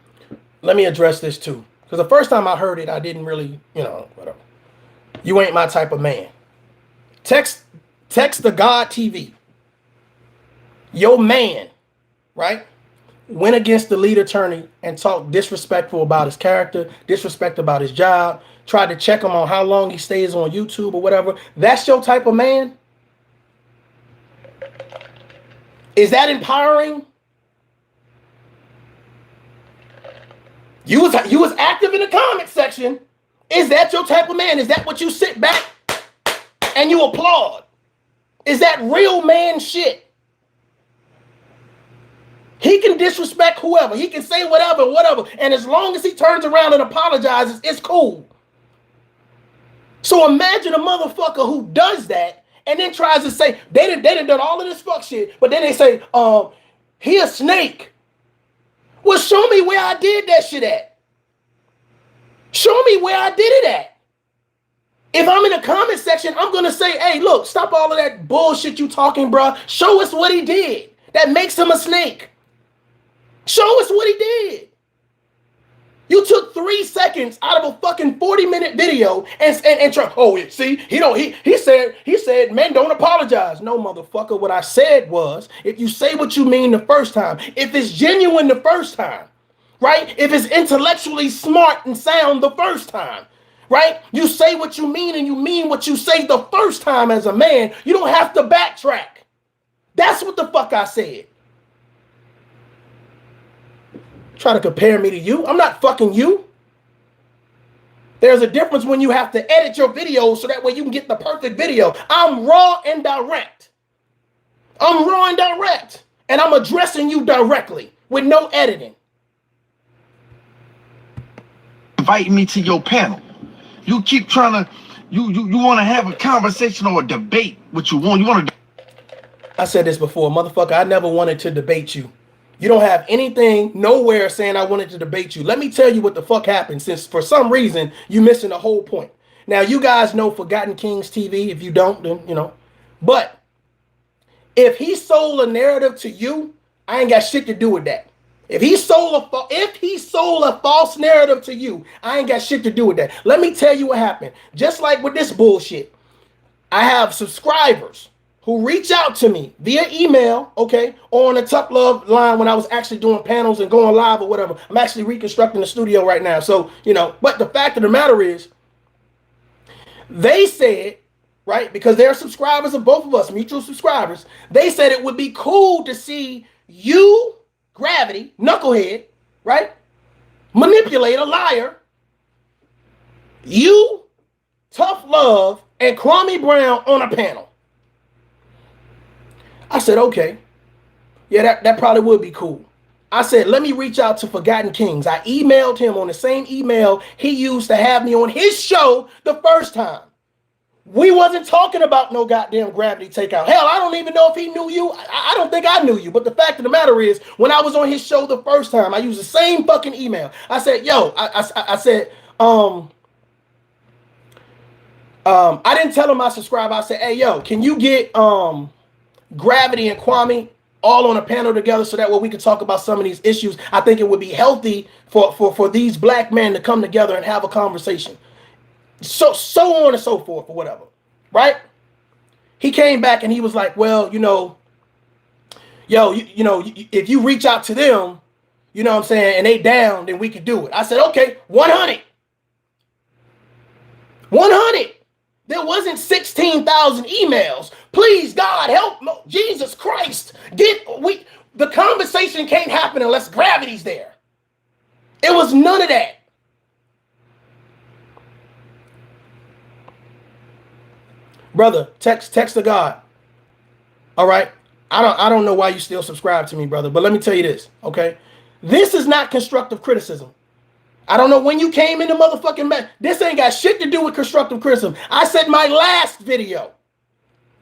Let me address this too. Because the first time I heard it, I didn't really, whatever. You ain't my type of man. Text the God TV. Your man, right? Went against the lead attorney and talked disrespectful about his character, disrespect about his job, tried to check him on how long he stays on YouTube or whatever. That's your type of man? Is that empowering? You was active in the comment section. Is that your type of man? Is that what you sit back and you applaud? Is that real man shit? He can disrespect whoever. He can say whatever. And as long as he turns around and apologizes, it's cool. So imagine a motherfucker who does that and then tries to say, they done all of this fuck shit, but then they say, he a snake. Well, show me where I did that shit at. Show me where I did it at. If I'm in the comment section, I'm going to say, hey, look, stop all of that bullshit you talking, bro. Show us what he did that makes him a snake. Show us what he did. You took 3 seconds out of a fucking 40-minute video and try. Oh, see, he said men don't apologize. No, motherfucker. What I said was, if you say what you mean the first time, if it's genuine the first time, right? If it's intellectually smart and sound the first time, right? You say what you mean and you mean what you say the first time as a man. You don't have to backtrack. That's what the fuck I said. Try to compare me to you. I'm not fucking you. There's a difference when you have to edit your videos so that way you can get the perfect video. I'm raw and direct. And I'm addressing you directly with no editing. Invite me to your panel. You keep trying to, you want to have a conversation or a debate. What you want. You want to. I said this before, motherfucker. I never wanted to debate you. You don't have anything nowhere saying I wanted to debate you. Let me tell you what the fuck happened, since for some reason you missing the whole point. Now, you guys know Forgotten Kings TV. If you don't, then, But if he sold a narrative to you, I ain't got shit to do with that. If he sold a false narrative to you, I ain't got shit to do with that. Let me tell you what happened. Just like with this bullshit, I have subscribers who reach out to me via email, okay, or on the Tough Love line when I was actually doing panels and going live or whatever. I'm actually reconstructing the studio right now. So, but the fact of the matter is, they said, right, because they're subscribers of both of us, mutual subscribers, they said it would be cool to see you, Gravity, knucklehead, right, manipulator, liar, you, Tough Love, and Kwame Brown on a panel. I said, okay. Yeah, that probably would be cool. I said, let me reach out to Forgotten Kings. I emailed him on the same email he used to have me on his show the first time. We wasn't talking about no goddamn gravity takeout. Hell, I don't even know if he knew you. I don't think I knew you. But the fact of the matter is, when I was on his show the first time, I used the same fucking email. I said, yo, I said, I didn't tell him I subscribe. I said, hey, yo, can you get Gravity and Kwame all on a panel together so that way we could talk about some of these issues? I think it would be healthy for these black men to come together and have a conversation. So on and so forth or whatever, right? He came back and he was like, well, you know, if you reach out to them, you know what I'm saying, and they down, then we could do it. I said, okay, 100. 100. There wasn't 16,000 emails. Please, God, help, Jesus Christ. The conversation can't happen unless Gravity's there. It was none of that. Brother, text to God. All right. I don't know why you still subscribe to me, brother, but let me tell you this, okay? This is not constructive criticism. I don't know when you came in the motherfucking mess. This ain't got shit to do with constructive criticism. I said my last video,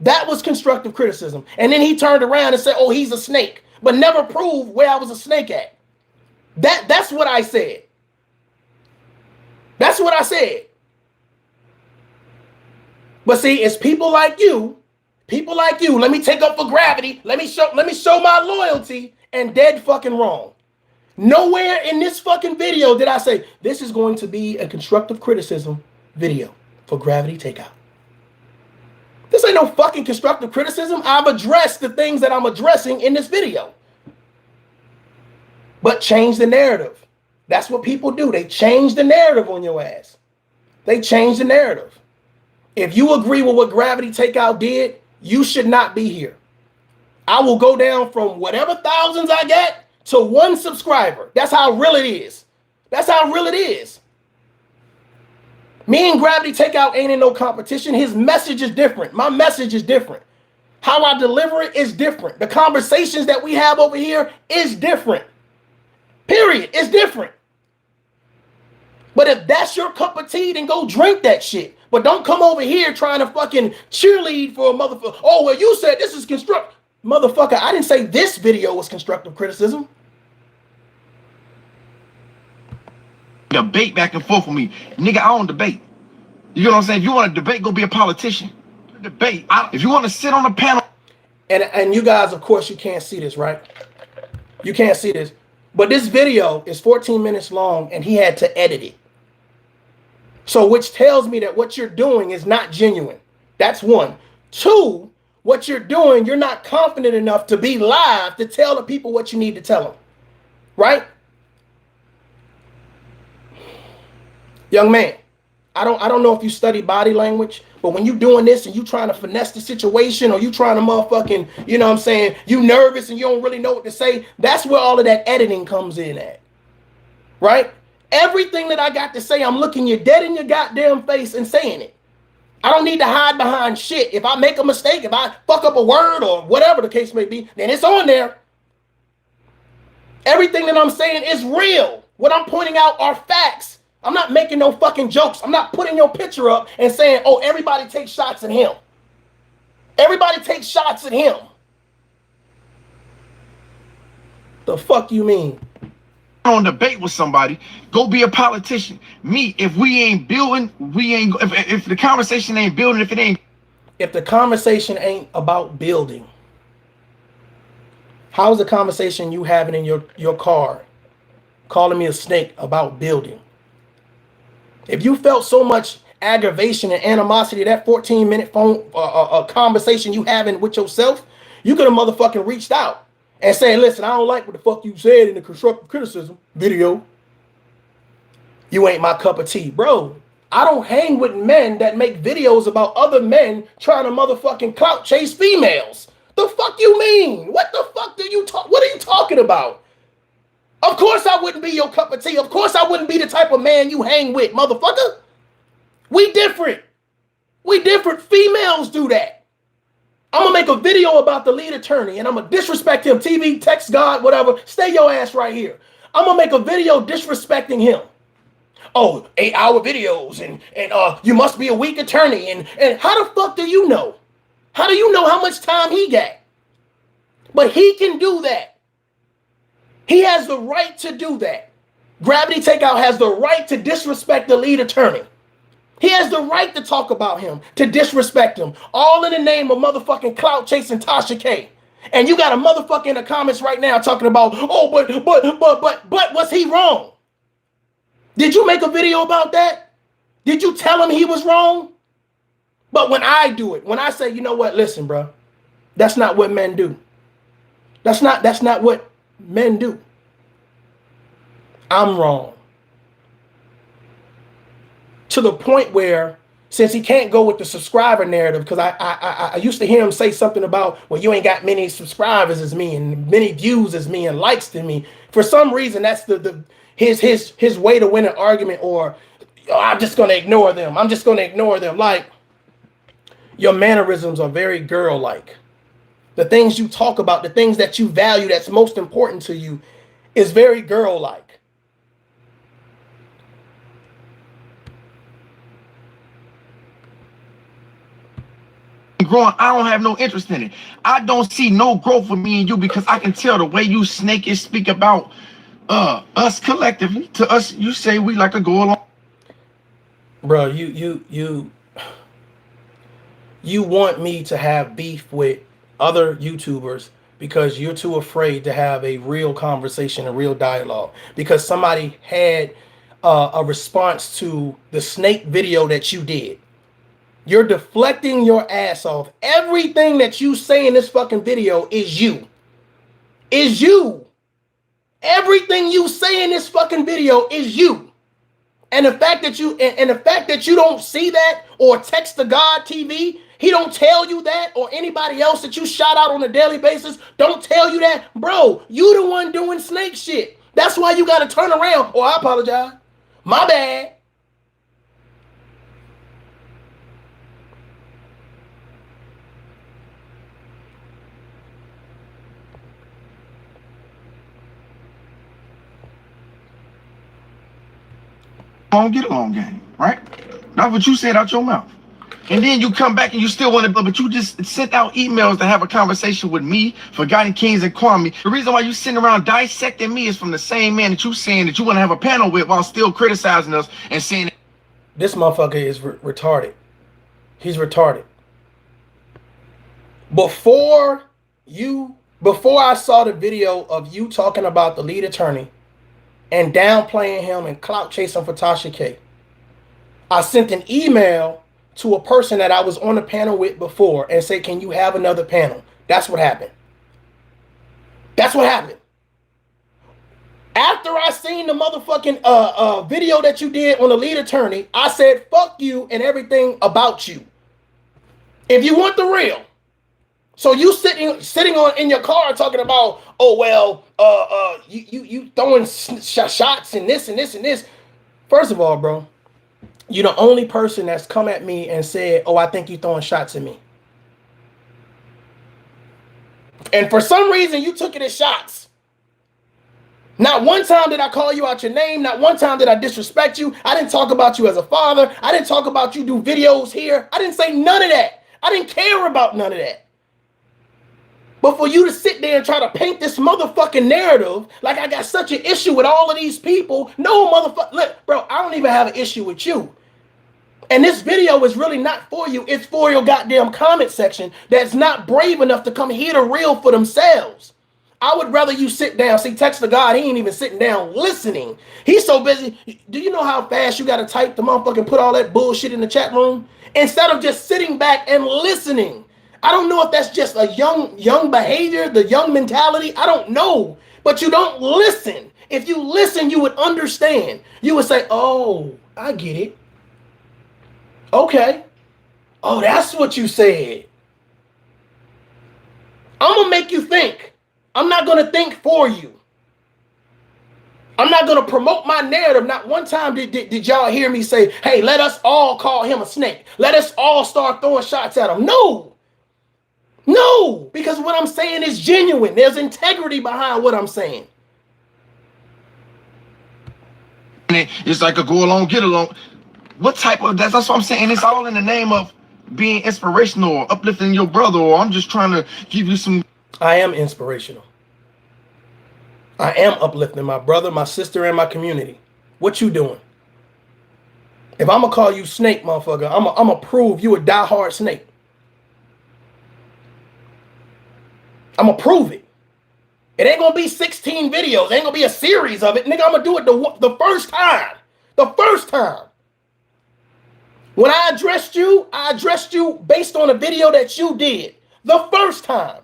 that was constructive criticism. And then he turned around and said, oh, he's a snake, but never proved where I was a snake at. That's what I said. That's what I said. But see, it's people like you, let me take up for Gravity. Let me show my loyalty, and dead fucking wrong. Nowhere in this fucking video did I say, this is going to be a constructive criticism video for Gravity Takeout. This ain't no fucking constructive criticism. I've addressed the things that I'm addressing in this video. But change the narrative. That's what people do. They change the narrative on your ass. They change the narrative. If you agree with what Gravity Takeout did, you should not be here. I will go down from whatever thousands I get to 1 subscriber. That's how real it is. That's how real it is. Me and Gravity Takeout ain't in no competition. His message is different. My message is different. How I deliver it is different. The conversations that we have over here is different. Period. It's different. But if that's your cup of tea, then go drink that shit. But don't come over here trying to fucking cheerlead for a motherfucker. Oh, well, you said this is constructive. Motherfucker, I didn't say this video was constructive criticism. Debate back and forth with me. Nigga, I don't debate. You know what I'm saying? If you want to debate, go be a politician. Debate. If you want to sit on a panel. And you guys, of course, you can't see this, right? You can't see this. But this video is 14 minutes long, and he had to edit it. So which tells me that what you're doing is not genuine. That's 1. 2, what you're doing, you're not confident enough to be live to tell the people what you need to tell them. Right? Young man, I don't know if you study body language, but when you doing this and you trying to finesse the situation, or you trying to motherfucking, you know what I'm saying, you nervous and you don't really know what to say, that's where all of that editing comes in at. Right? Everything that I got to say, I'm looking you dead in your goddamn face and saying it. I don't need to hide behind shit. If I make a mistake, if I fuck up a word or whatever the case may be, then it's on there. Everything that I'm saying is real. What I'm pointing out are facts. I'm not making no fucking jokes. I'm not putting your picture up and saying, oh, everybody takes shots at him. Everybody takes shots at him. The fuck you mean? On debate with somebody, go be a politician. Me, if we ain't building, we ain't. If the conversation ain't building, if the conversation ain't about building, how's the conversation you having in your car, calling me a snake, about building? If you felt so much aggravation and animosity, that 14-minute phone conversation you having with yourself, you could have motherfucking reached out and said, listen, I don't like what the fuck you said in the constructive criticism video. You ain't my cup of tea. Bro, I don't hang with men that make videos about other men trying to motherfucking clout chase females. The fuck you mean? What the fuck do you talk? What are you talking about? Of course I wouldn't be your cup of tea. Of course I wouldn't be the type of man you hang with, motherfucker. We different. We different. Females do that. I'm gonna make a video about the lead attorney and I'm gonna disrespect him. TV, text God, whatever. Stay your ass right here. I'm gonna make a video disrespecting him. Oh, 8-hour videos and you must be a weak attorney. And how the fuck do you know? How do you know how much time he got? But he can do that. He has the right to do that. Gravity Takeout has the right to disrespect the lead attorney. He has the right to talk about him, to disrespect him, all in the name of motherfucking clout chasing Tasha K. And you got a motherfucker in the comments right now talking about, oh, but was he wrong? Did you make a video about that? Did you tell him he was wrong? But when I do it, when I say, you know what, listen, bro, that's not what men do. That's not what men do. I'm wrong. To the point where, since he can't go with the subscriber narrative, because I used to hear him say something about, well, you ain't got many subscribers as me and many views as me and likes than me. For some reason, that's his way to win an argument, or oh, I'm just gonna ignore them. I'm just gonna ignore them. Like, your mannerisms are very girl-like. The things you talk about, the things that you value that's most important to you is very girl-like. Growing, I don't have no interest in it. I don't see no growth for me and you because I can tell the way you snakish speak about us collectively. To us, you say we like to go along. Bro, you want me to have beef with other YouTubers because you're too afraid to have a real conversation, a real dialogue, because somebody had a response to the snake video that you did. You're deflecting your ass off. Everything that you say in this fucking video is you. Is you. Everything you say in this fucking video is you. And the fact that you don't see that, or text to God TV, he don't tell you that, or anybody else that you shout out on a daily basis don't tell you that, bro, you the one doing snake shit. That's why you gotta turn around. Oh, I apologize. My bad. Don't get along game, right? That's what you said out your mouth. And then you come back and you still want to, but you just sent out emails to have a conversation with me, Forgotten Kings and Kwame. The reason why you sitting around dissecting me is from the same man that you saying that you want to have a panel with while still criticizing us and saying this motherfucker is retarded. He's retarded. Before I saw the video of you talking about the lead attorney and downplaying him and clout chasing for Tasha K, I sent an email to a person that I was on the panel with before and said, can you have another panel? That's what happened. That's what happened. After I seen the motherfucking video that you did on the lead attorney, I said, fuck you and everything about you. If you want the real. So you sitting on in your car talking about, oh, well, you throwing shots and this and this and this. First of all, bro, you're the only person that's come at me and said, oh, I think you throwing shots at me. And for some reason, you took it as shots. Not one time did I call you out your name. Not one time did I disrespect you. I didn't talk about you as a father. I didn't talk about you do videos here. I didn't say none of that. I didn't care about none of that. But for you to sit there and try to paint this motherfucking narrative like I got such an issue with all of these people. No, motherfucker. Look, bro, I don't even have an issue with you. And this video is really not for you. It's for your goddamn comment section that's not brave enough to come hear the real for themselves. I would rather you sit down. See, text to God, he ain't even sitting down listening. He's so busy. Do you know how fast you got to type the motherfucking put all that bullshit in the chat room? Instead of just sitting back and listening. I don't know if that's just a young behavior, the young mentality. I don't know. But you don't listen. If you listen, you would understand. You would say, oh, I get it. Okay. Oh, that's what you said. I'm going to make you think. I'm not going to think for you. I'm not going to promote my narrative. Not one time did y'all hear me say, hey, let us all call him a snake. Let us all start throwing shots at him. No. No, because what I'm saying is genuine. There's integrity behind what I'm saying. It's like a go along, get along. What type of, that's what I'm saying. It's all in the name of being inspirational or uplifting your brother, or I'm just trying to give you some. I am inspirational. I am uplifting my brother, my sister, and my community. What you doing? If I'm going to call you snake, motherfucker, I'm going to prove you a diehard snake. I'm going to prove it. It ain't going to be 16 videos. It ain't going to be a series of it. Nigga, I'm going to do it the first time. The first time. When I addressed you based on a video that you did. The first time.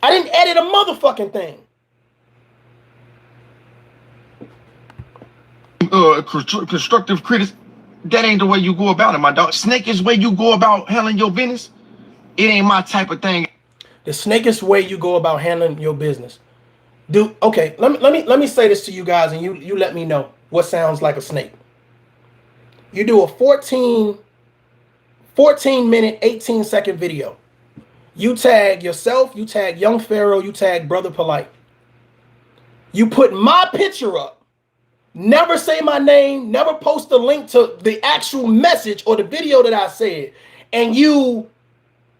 I didn't edit a motherfucking thing. Constructive criticism. That ain't the way you go about it, my dog. Snakish way you go about handling your business. It ain't my type of thing. The snakish way you go about handling your business. Dude, okay, let me say this to you guys, and you let me know what sounds like a snake. You do a 14 minute, 18-second video. You tag yourself, you tag Young Pharaoh, you tag Brother Polite. You put my picture up. Never say my name, never post a link to the actual message or the video that I said. And you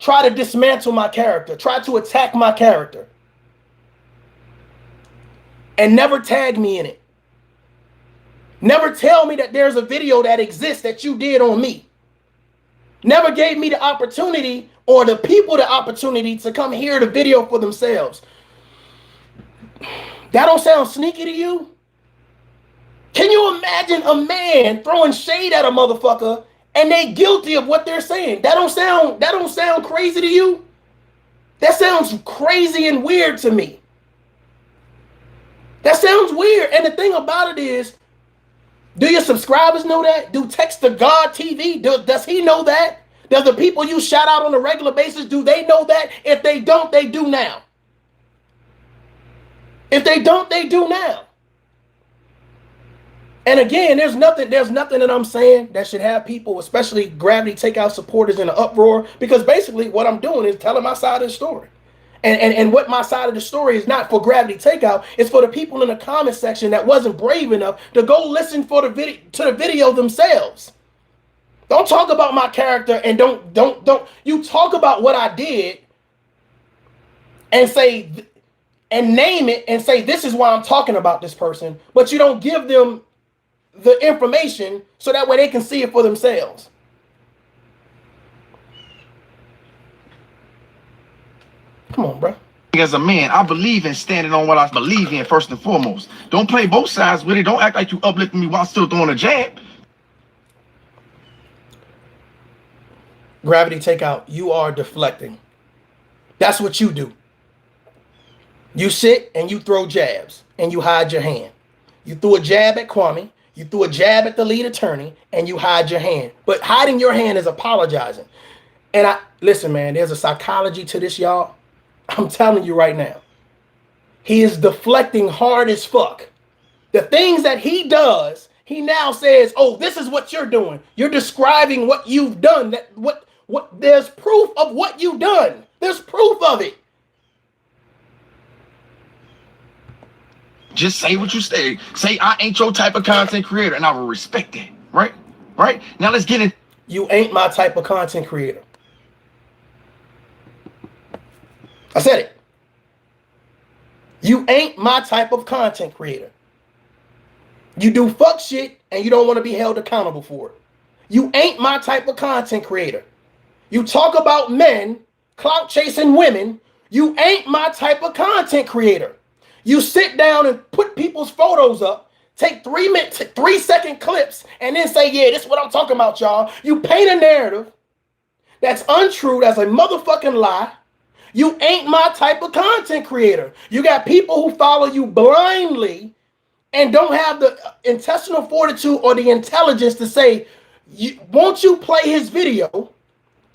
try to dismantle my character, try to attack my character. And never tag me in it. Never tell me that there's a video that exists that you did on me. Never gave me the opportunity or the people the opportunity to come hear the video for themselves. That don't sound sneaky to you? Can you imagine a man throwing shade at a motherfucker and they guilty of what they're saying? That don't sound crazy to you? That sounds crazy and weird to me. That sounds weird. And the thing about it is, do your subscribers know that? Do Text to God TV, does he know that? Does the people you shout out on a regular basis, do they know that? If they don't, they do now. If they don't, they do now. And again, there's nothing that I'm saying that should have people, especially Gravity Takeout supporters, in an uproar, because basically what I'm doing is telling my side of the story. And what my side of the story is not for Gravity Takeout, it's for the people in the comment section that wasn't brave enough to go listen to the video themselves. Don't talk about my character and don't you talk about what I did and say and name it and say this is why I'm talking about this person, but you don't give them the information so that way they can see it for themselves. Come on, bro. As a man, I believe in standing on what I believe in first and foremost. Don't play both sides with it. Don't act like you uplifting me while still throwing a jab. Gravity Takeout, you are deflecting. That's what you do. You sit and you throw jabs and you hide your hand. You threw a jab at Kwame. You threw a jab at the lead attorney and you hide your hand. But hiding your hand is apologizing. And listen, man, there's a psychology to this, y'all. I'm telling you right now. He is deflecting hard as fuck. The things that he does, he now says, oh, this is what you're doing. You're describing what you've done. There's proof of what you've done. There's proof of it. Just say what you say. Say I ain't your type of content creator, and I will respect that. Right? Right? Now let's get it. You ain't my type of content creator. I said it. You ain't my type of content creator. You do fuck shit and you don't want to be held accountable for it. You ain't my type of content creator. You talk about men, clout chasing women. You ain't my type of content creator. You sit down and put people's photos up, take 3-second clips, and then say, yeah, this is what I'm talking about, y'all. You paint a narrative that's untrue, that's a motherfucking lie. You ain't my type of content creator. You got people who follow you blindly and don't have the intestinal fortitude or the intelligence to say, won't you play his video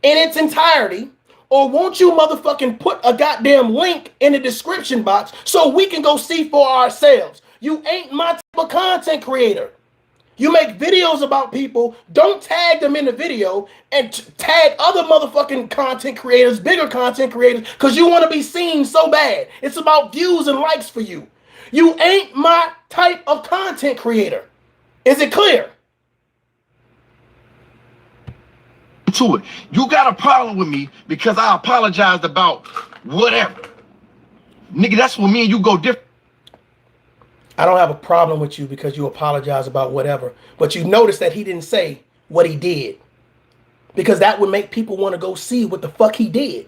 in its entirety? Or won't you motherfucking put a goddamn link in the description box so we can go see for ourselves? You ain't my type of content creator. You make videos about people, don't tag them in the video, and tag other motherfucking content creators, bigger content creators, because you want to be seen so bad. It's about views and likes for you. You ain't my type of content creator. Is it clear? To it. You got a problem with me because I apologized about whatever. Nigga, that's what me and you go different. I don't have a problem with you because you apologize about whatever. But you notice that he didn't say what he did. Because that would make people want to go see what the fuck he did.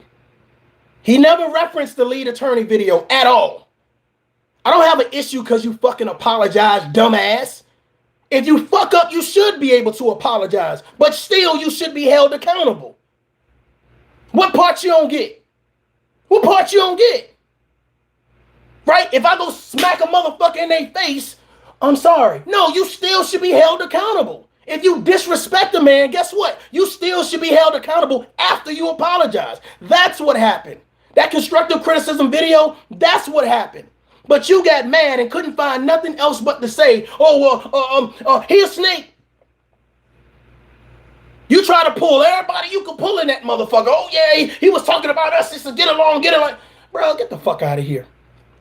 He never referenced the lead attorney video at all. I don't have an issue because you fucking apologize, dumbass. If you fuck up, you should be able to apologize. But still, you should be held accountable. What part you don't get? What part you don't get? Right? If I go smack a motherfucker in their face, I'm sorry. No, you still should be held accountable. If you disrespect a man, guess what? You still should be held accountable after you apologize. That's what happened. That constructive criticism video, that's what happened. But you got mad and couldn't find nothing else but to say, he a snake. You try to pull everybody you can pull in that motherfucker. Oh yeah, he was talking about us. Just to get along, get it like, bro, get the fuck out of here.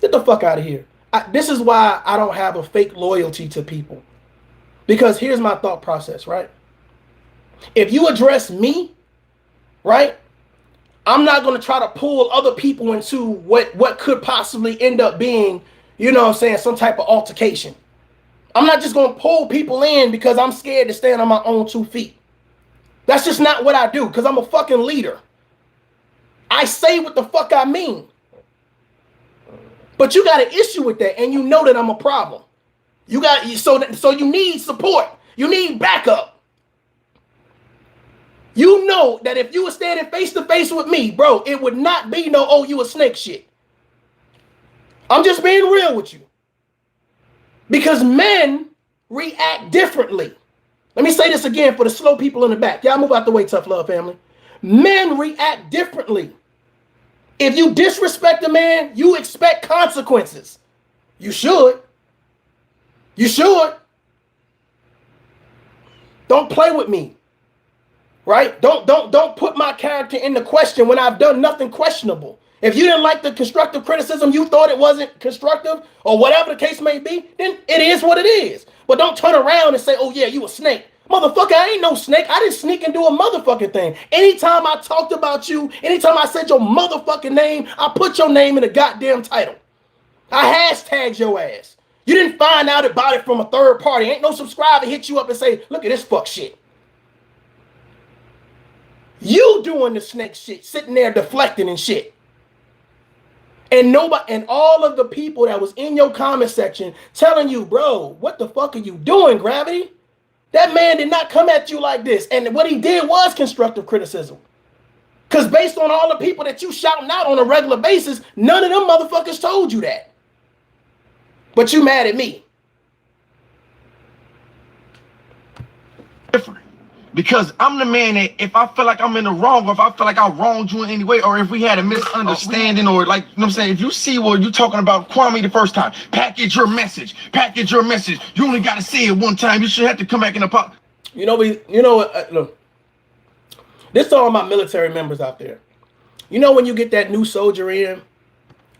Get the fuck out of here. This is why I don't have a fake loyalty to people. Because here's my thought process, right? If you address me, right, I'm not going to try to pull other people into what could possibly end up being, you know what I'm saying, some type of altercation. I'm not just going to pull people in because I'm scared to stand on my own 2 feet. That's just not what I do because I'm a fucking leader. I say what the fuck I mean. But you got an issue with that, and you know that I'm a problem. So you need support. You need backup. You know that if you were standing face to face with me, bro, it would not be no, oh, you a snake shit. I'm just being real with you. Because men react differently. Let me say this again for the slow people in the back. Y'all move out the way, tough love family. Men react differently. If you disrespect a man, you expect consequences. You should. You should. Don't play with me. Right? Don't put my character into question when I've done nothing questionable. If you didn't like the constructive criticism, you thought it wasn't constructive, or whatever the case may be, then it is what it is. But don't turn around and say, oh yeah, you a snake. Motherfucker, I ain't no snake. I didn't sneak and do a motherfucking thing. Anytime I talked about you, anytime I said your motherfucking name, I put your name in the goddamn title. I hashtagged your ass. You didn't find out about it from a third party. Ain't no subscriber hit you up and say, look at this fuck shit. You doing the snake shit, sitting there deflecting and shit. And nobody, and all of the people that was in your comment section telling you, bro, what the fuck are you doing, Gravity? That man did not come at you like this. And what he did was constructive criticism. Because based on all the people that you shouting out on a regular basis, none of them motherfuckers told you that. But you mad at me. Different. Because I'm the man that if I feel like I'm in the wrong, or if I feel like I wronged you in any way, or if we had a misunderstanding, or like, you know what I'm saying, if you see what you're talking about Kwame the first time, package your message. You only got to say it one time. You should have to come back in the pop. You know what? Look, this to all my military members out there. You know when you get that new soldier in,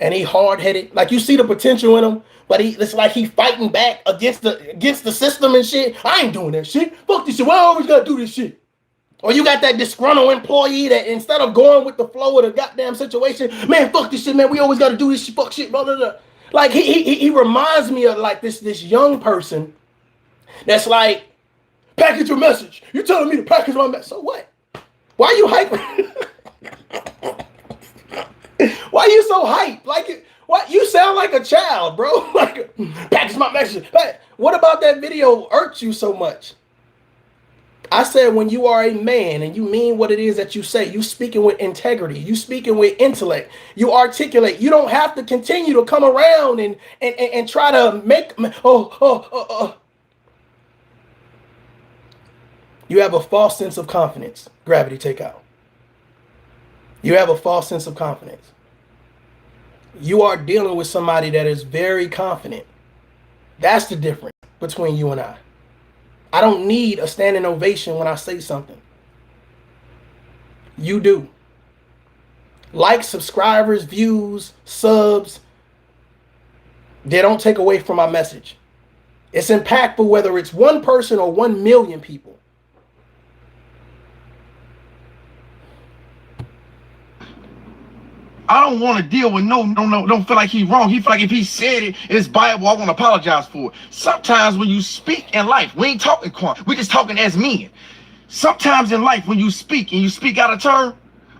and he hard-headed, like you see the potential in him, but it's like he fighting back against the system and shit. I ain't doing that shit. Fuck this shit. Why I always gotta do this shit? Or you got that disgruntled employee that instead of going with the flow of the goddamn situation, man, fuck this shit, man. We always gotta do this shit. Fuck shit, blah blah blah. Like he reminds me of like this young person that's like, package your message. You telling me to package my message? So what? Why are you hyping? Why you so hyped? Like, what? You sound like a child, bro. Like, package my message. What about that video irked you so much? I said when you are a man and you mean what it is that you say, you speaking with integrity, you speaking with intellect, you articulate. You don't have to continue to come around and try to make You have a false sense of confidence. Gravity takeout. You have a false sense of confidence. You are dealing with somebody that is very confident. That's the difference between you and I. I don't need a standing ovation when I say something. You do. Likes, subscribers, views, subs, they don't take away from my message. It's impactful whether it's one person or 1 million people. I don't want to deal with don't feel like he's wrong. He feel like if he said it, it's Bible, I want to apologize for it. Sometimes when you speak in life, we ain't talking quant, we just talking as men. Sometimes in life when you speak and you speak out of turn,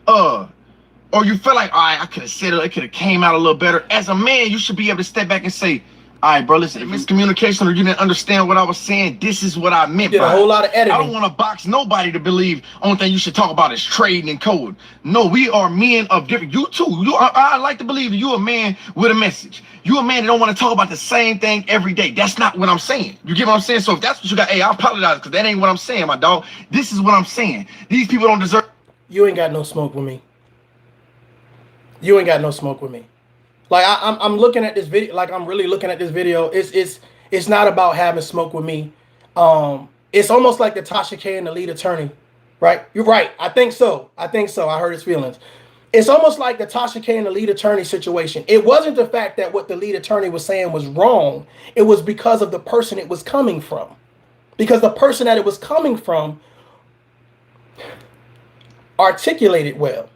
or you feel like, all right, I could have said it could have came out a little better. As a man, you should be able to step back and say, all right, bro, listen, if it's miscommunication or you didn't understand what I was saying, this is what I meant. Did a whole lot of editing. I don't want to box nobody to believe only thing you should talk about is trading and code. No, we are men of different. You too. I like to believe that you're a man with a message. You're a man that don't want to talk about the same thing every day. That's not what I'm saying. You get what I'm saying? So if that's what you got, hey, I apologize because that ain't what I'm saying, my dog. This is what I'm saying. These people don't deserve. You ain't got no smoke with me. You ain't got no smoke with me. Like I'm looking at this video, like I'm really looking at this video. It's not about having smoke with me. It's almost like the Tasha K and the lead attorney, right? You're right. I think so. I heard his feelings. It's almost like the Tasha K and the lead attorney situation. It wasn't the fact that what the lead attorney was saying was wrong. It was because of the person it was coming from. Because the person that it was coming from articulated well.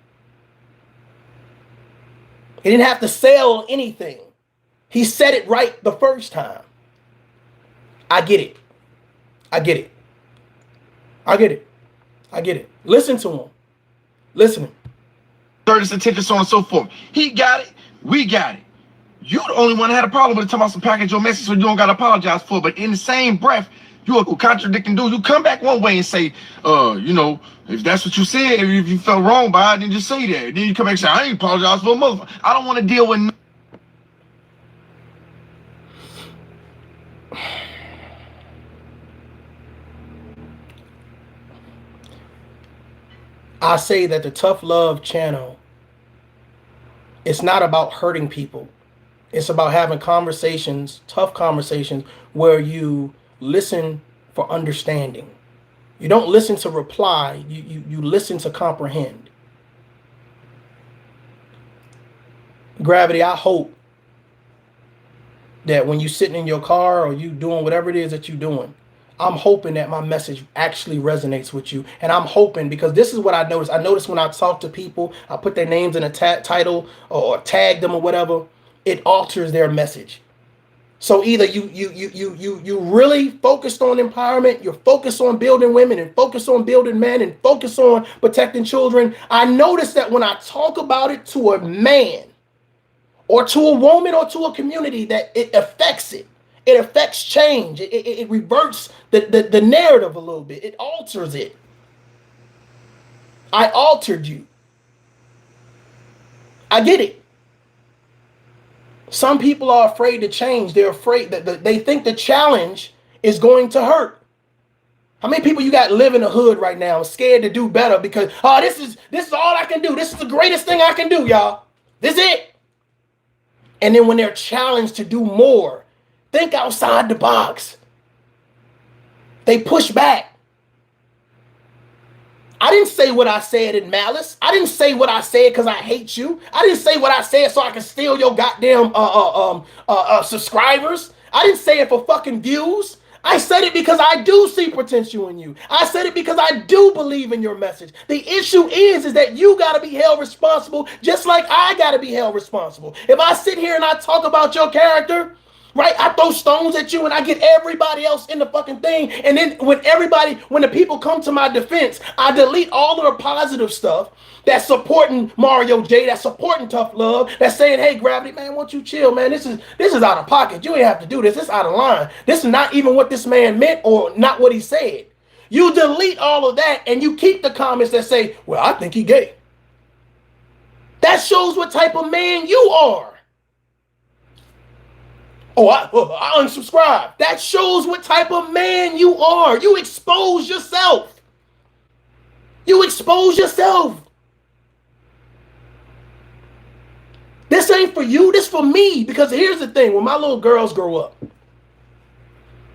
He didn't have to sell anything. He said it right the first time. I get it. I get it. I get it. I get it. Listen to him. Listen. His attention, so on and so forth. He got it. We got it. You the only one that had a problem with it, talking about some package your message, so you don't got to apologize for it. But in the same breath, you a contradicting dude. You come back one way and say, you know, if that's what you said, if you felt wrong by it, then just say that. Then you come back and say, I ain't apologize for a motherfucker. I don't want to deal with. I say that the Tough Love channel, it's not about hurting people. It's about having conversations, tough conversations, where you listen for understanding. You don't listen to reply, you listen to comprehend. Gravity, I hope that when you're sitting in your car or you doing whatever it is that you're doing, I'm hoping that my message actually resonates with you. And I'm hoping, because this is what I notice. I notice when I talk to people, I put their names in a title or tag them or whatever, it alters their message. So either you really focused on empowerment, you're focused on building women and focused on building men and focused on protecting children. I notice that when I talk about it to a man or to a woman or to a community, that it affects it. It affects change. It reverts the narrative a little bit. It alters it. I altered you. I get it. Some people are afraid to change. They're afraid that they think the challenge is going to hurt. How many people you got live in the hood right now, scared to do better because, oh, this is all I can do. This is the greatest thing I can do, y'all. This is it. And then when they're challenged to do more, think outside the box. They push back. I didn't say what I said in malice. I didn't say what I said because I hate you. I didn't say what I said so I can steal your goddamn subscribers. I didn't say it for fucking views. I said it because I do see potential in you. I said it because I do believe in your message. The issue is that you got to be held responsible just like I got to be held responsible. If I sit here and I talk about your character, right? I throw stones at you and I get everybody else in the fucking thing. And then when the people come to my defense, I delete all of the positive stuff that's supporting Mario J, that's supporting Tough Love, that's saying, hey, Gravity, man, won't you chill, man? This is out of pocket. You ain't have to do this. It's out of line. This is not even what this man meant or not what he said. You delete all of that and you keep the comments that say, well, I think he gay. That shows what type of man you are. Oh, I unsubscribe. That shows what type of man you are. You expose yourself. You expose yourself. This ain't for you. This for me. Because here's the thing. When my little girls grow up,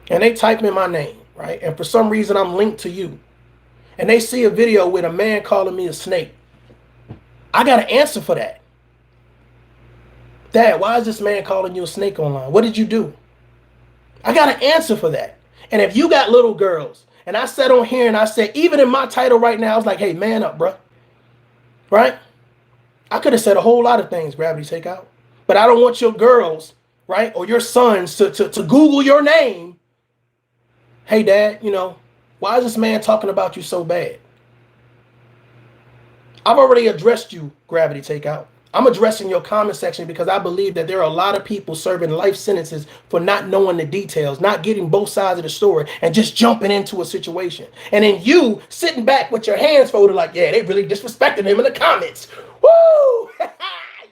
and they type in my name, right? And for some reason I'm linked to you, and they see a video with a man calling me a snake, I got to answer for that. Dad, why is this man calling you a snake online? What did you do? I got to answer for that. And if you got little girls, and I sat on here and I said, even in my title right now, I was like, hey, man up, bro. Right? I could have said a whole lot of things, Gravity Takeout. But I don't want your girls, right, or your sons to Google your name. Hey, Dad, why is this man talking about you so bad? I've already addressed you, Gravity Takeout. I'm addressing your comment section because I believe that there are a lot of people serving life sentences for not knowing the details, not getting both sides of the story, and just jumping into a situation. And then you sitting back with your hands folded like, yeah, they really disrespected him in the comments. Woo!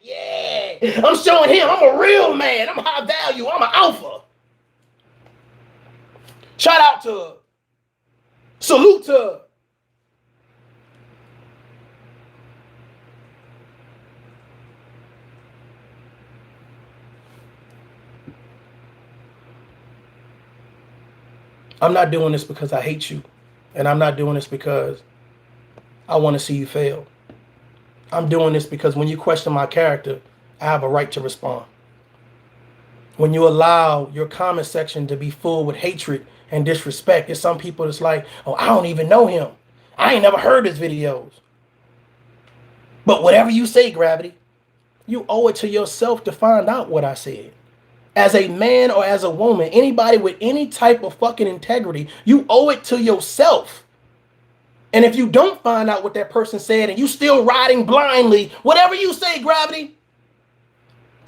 Yeah. I'm showing him I'm a real man. I'm high value. I'm an alpha. Shout out to, salute to. I'm not doing this because I hate you. And I'm not doing this because I want to see you fail. I'm doing this because when you question my character, I have a right to respond. When you allow your comment section to be full with hatred and disrespect, there's some people that's like, oh, I don't even know him. I ain't never heard his videos. But whatever you say, Gravity, you owe it to yourself to find out what I said. As a man or as a woman, anybody with any type of fucking integrity, you owe it to yourself. And if you don't find out what that person said and you still riding blindly, whatever you say, Gravity.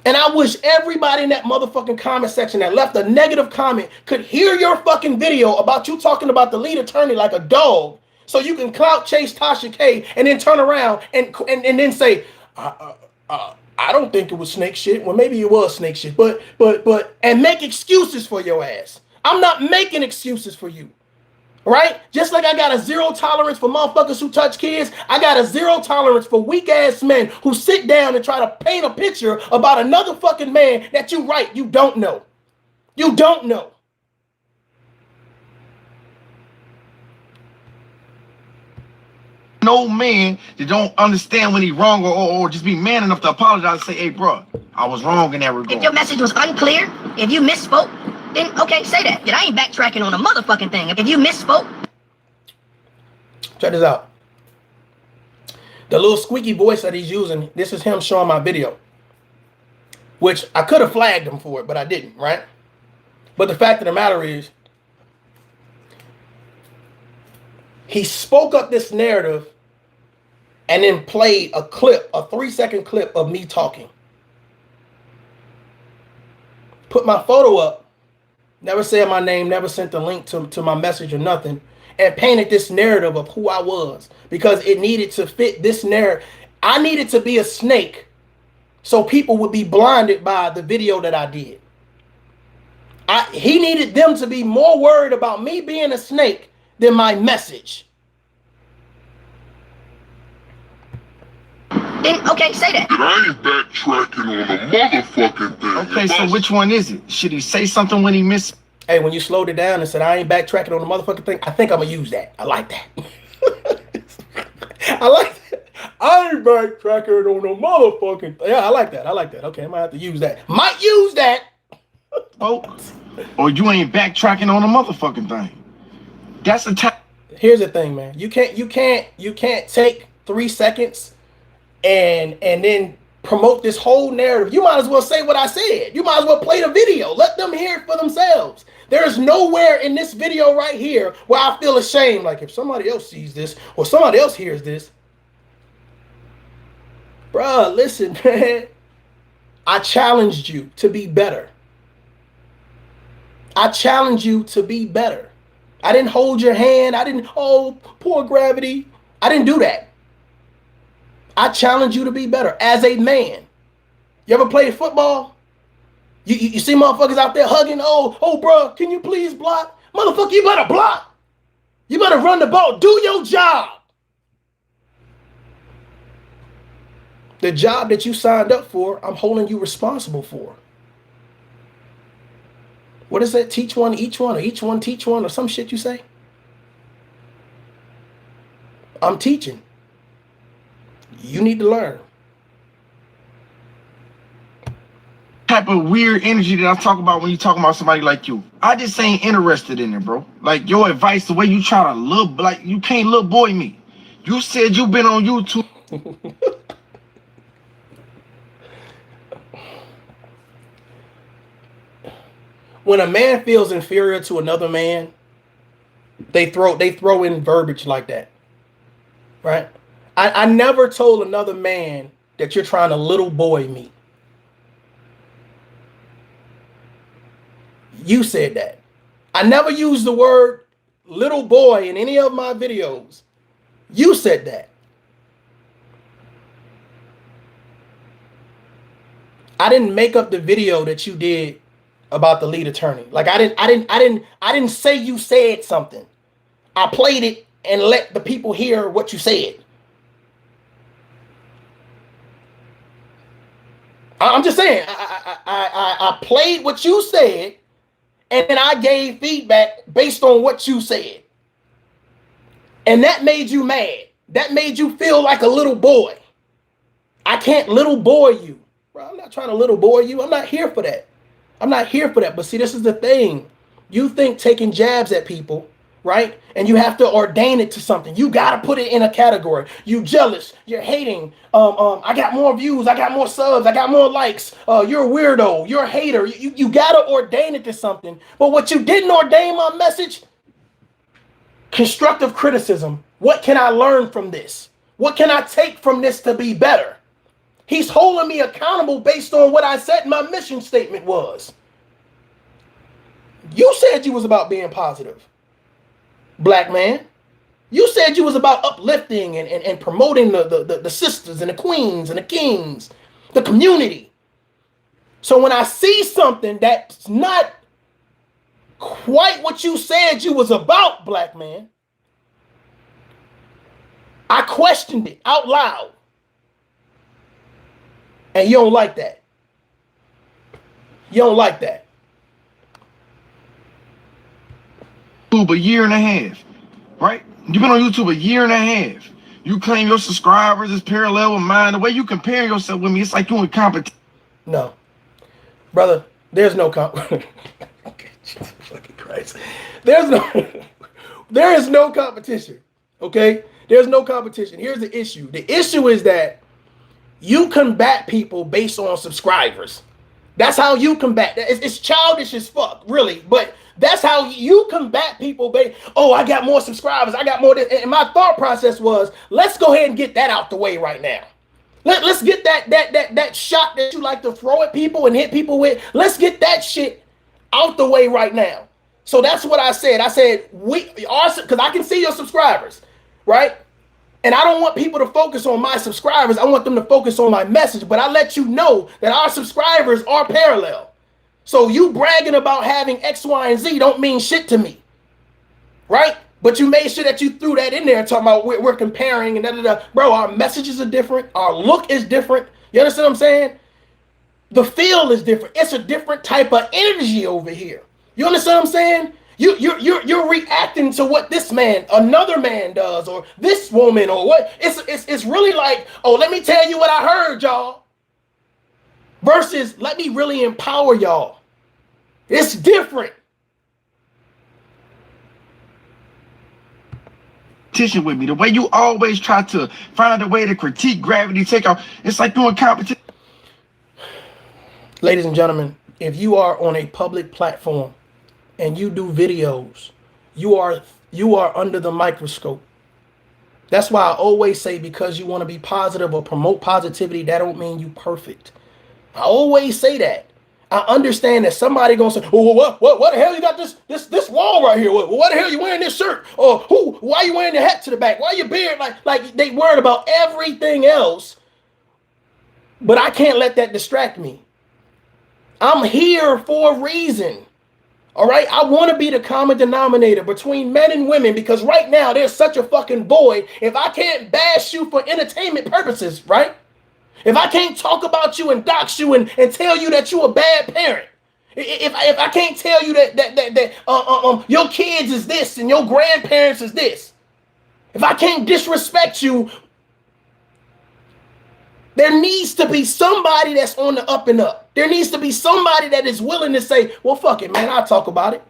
And I wish everybody in that motherfucking comment section that left a negative comment could hear your fucking video about you talking about the lead attorney like a dog, so you can clout chase Tasha K and then turn around and then say, I don't think it was snake shit. Well, maybe it was snake shit, but and make excuses for your ass. I'm not making excuses for you. Right? Just like I got a zero tolerance for motherfuckers who touch kids, I got a zero tolerance for weak ass men who sit down and try to paint a picture about another fucking man that you don't know. You don't know. No man that don't understand when he wrong or just be man enough to apologize and say, hey, bro, I was wrong in that regard. If your message was unclear, if you misspoke, then okay, say that. Then I ain't backtracking on a motherfucking thing. If you misspoke. Check this out. The little squeaky voice that he's using, this is him showing my video. Which I could have flagged him for it, but I didn't, right? But the fact of the matter is, he spoke up this narrative and then played a clip, a 3-second clip of me talking. Put my photo up, never said my name, never sent the link to my message or nothing, and painted this narrative of who I was because it needed to fit this narrative. I needed to be a snake so people would be blinded by the video that I did. He needed them to be more worried about me being a snake than my message. Then okay, say that. I ain't backtracking on a motherfucking thing. Okay, so which one is it? Should he say something when he missed? Hey, when you slowed it down and said I ain't backtracking on the motherfucking thing, I think I'm gonna use that. I like that. I like that. I ain't backtracking on no motherfucking thing. Yeah, I like that. I like that. Okay, I might have to use that. Might use that. Oh, or you ain't backtracking on a motherfucking thing. That's the time. Here's the thing, man. You can't take 3 seconds and then promote this whole narrative. You might as well say what I said. You might as well play the video. Let them hear it for themselves. There is nowhere in this video right here where I feel ashamed. Like if somebody else sees this or somebody else hears this. Bruh, listen, man. I challenged you to be better. I challenge you to be better. I didn't hold your hand. I didn't, oh, poor Gravity. I didn't do that. I challenge you to be better as a man. You ever played football? You see motherfuckers out there hugging, oh, bro, can you please block? Motherfucker, you better block. You better run the ball. Do your job. The job that you signed up for, I'm holding you responsible for. What is that? Teach one, each one, or each one, teach one, or some shit you say? I'm teaching. You need to learn. Type of weird energy that I talk about when you talk about somebody like you. I just ain't interested in it, bro. Like your advice, the way you try to look, like you can't little boy me. You said you been on YouTube. When a man feels inferior to another man, they throw in verbiage like that, right? I never told another man that you're trying to little boy me. You said that. I never used the word little boy in any of my videos. You said that. I didn't make up the video that you did about the lead attorney. Like I didn't say you said something. I played it and let the people hear what you said. I'm just saying, I played what you said, and then I gave feedback based on what you said. And that made you mad. That made you feel like a little boy. I can't little boy you. Bro, I'm not trying to little boy you. I'm not here for that. I'm not here for that. But see, this is the thing. You think taking jabs at people, right? And you have to ordain it to something. You got to put it in a category. You jealous. You're hating. I got more views. I got more subs. I got more likes. You're a weirdo. You're a hater. You got to ordain it to something. But what you didn't ordain my message, constructive criticism. What can I learn from this? What can I take from this to be better? He's holding me accountable based on what I said my mission statement was. You said you was about being positive, black man. You said you was about uplifting and promoting the sisters and the queens and the kings, the community. So when I see something that's not quite what you said you was about, black man, I questioned it out loud. And you don't like that. You don't like that. YouTube a year and a half, right? You've been on YouTube a year and a half. You claim your subscribers is parallel with mine. The way you compare yourself with me, it's like you in competition. No, brother, there's no okay, Jesus fucking Christ. There is no competition. Okay, there's no competition. Here's the issue. The issue is that you combat people based on subscribers. That's how you combat. It's childish as fuck, really. But that's how you combat people. Oh, I got more subscribers. I got more. And my thought process was, let's go ahead and get that out the way right now. Let's get that shot that you like to throw at people and hit people with. Let's get that shit out the way right now. So that's what I said. I said because I can see your subscribers, right? And I don't want people to focus on my subscribers. I want them to focus on my message. But I let you know that our subscribers are parallel. So you bragging about having X, Y, and Z don't mean shit to me. Right? But you made sure that you threw that in there and talking about we're comparing and da. Bro, our messages are different. Our look is different. You understand what I'm saying? The feel is different. It's a different type of energy over here. You understand what I'm saying? You're reacting to what this man, another man does, or this woman, or what. It's really like, oh, let me tell you what I heard, y'all. Versus, let me really empower y'all. It's different. With me, the way you always try to find a way to critique gravity, take off. It's like doing competition. Ladies and gentlemen, if you are on a public platform and you do videos, you are under the microscope. That's why I always say, because you want to be positive or promote positivity, that don't mean you perfect. I always say that. I understand that somebody gonna say, "Oh, what the hell you got this wall right here? What the hell you wearing this shirt? Or why you wearing the hat to the back? Why your beard?" Like they worried about everything else. But I can't let that distract me. I'm here for a reason. All right, I want to be the common denominator between men and women, because right now there's such a fucking void. If I can't bash you for entertainment purposes, right? If I can't talk about you and dox you and tell you that you're a bad parent, If I can't tell you that your kids is this and your grandparents is this, if I can't disrespect you, there needs to be somebody that's on the up and up. There needs to be somebody that is willing to say, well, fuck it, man, I'll talk about it.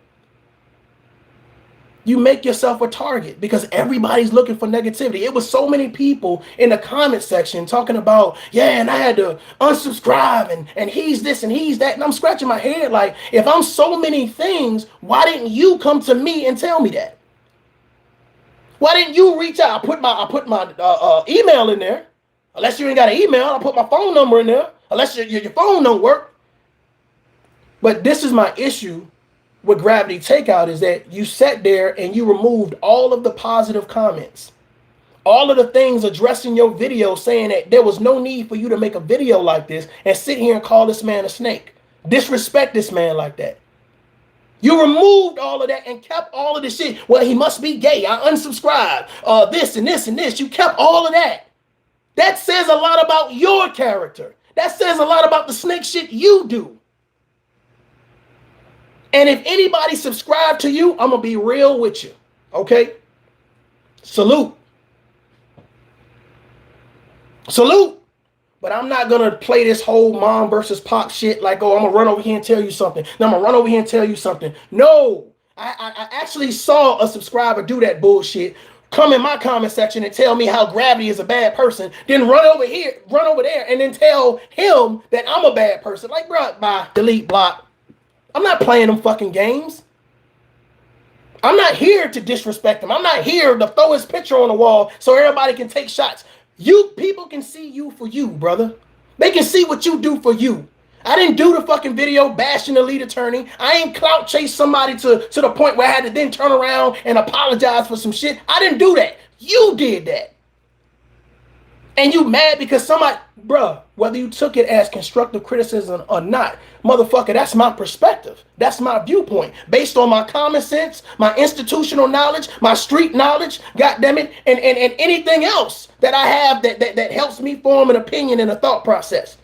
You make yourself a target because everybody's looking for negativity. It was so many people in the comment section talking about, yeah, and I had to unsubscribe and he's this and he's that. And I'm scratching my head like, if I'm so many things, why didn't you come to me and tell me that? Why didn't you reach out? I put my email in there. Unless you ain't got an email, I put my phone number in there. Unless your phone don't work. But this is my issue with Gravity Takeout, is that you sat there and you removed all of the positive comments, all of the things addressing your video, saying that there was no need for you to make a video like this and sit here and call this man a snake, disrespect this man like that. You removed all of that and kept all of this shit. Well, he must be gay. I unsubscribed. This and this and this. You kept all of that. That says a lot about your character. That says a lot about the snake shit you do. And if anybody subscribe to you, I'm going to be real with you. Okay? Salute. Salute. But I'm not going to play this whole mom versus pop shit like, oh, I'm going to run over here and tell you something. Then I'm going to run over here and tell you something. No. I actually saw a subscriber do that bullshit. Come in my comment section and tell me how Gravity is a bad person. Then run over here, run over there, and then tell him that I'm a bad person. Like, bro, bye, delete, block. I'm not playing them fucking games. I'm not here to disrespect him. I'm not here to throw his picture on the wall so everybody can take shots. You people can see you for you, brother. They can see what you do for you. I didn't do the fucking video bashing the lead attorney. I ain't clout chase somebody to the point where I had to then turn around and apologize for some shit. I didn't do that. You did that. And you mad because somebody, bruh, whether you took it as constructive criticism or not, motherfucker, that's my perspective. That's my viewpoint. Based on my common sense, my institutional knowledge, my street knowledge, goddammit, and anything else that I have that helps me form an opinion and a thought process.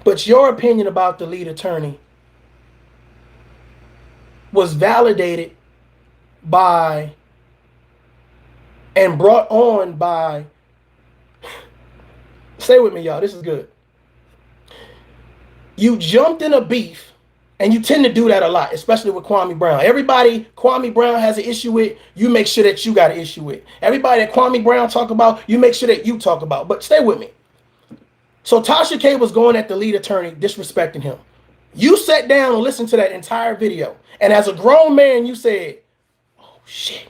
But your opinion about the lead attorney was validated by and brought on by, stay with me, y'all, this is good. You jumped in a beef, and you tend to do that a lot, especially with Kwame Brown. Everybody Kwame Brown has an issue with, you make sure that you got an issue with. Everybody that Kwame Brown talk about, you make sure that you talk about. But stay with me. So Tasha K was going at the lead attorney, disrespecting him. You sat down and listened to that entire video, and as a grown man, you said, oh shit,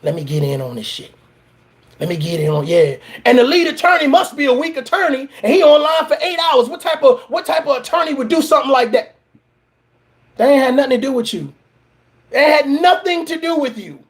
let me get in on this shit. Let me get in on, yeah. And the lead attorney must be a weak attorney, and he online for 8 hours. What type of attorney would do something like that? That ain't had nothing to do with you. That had nothing to do with you.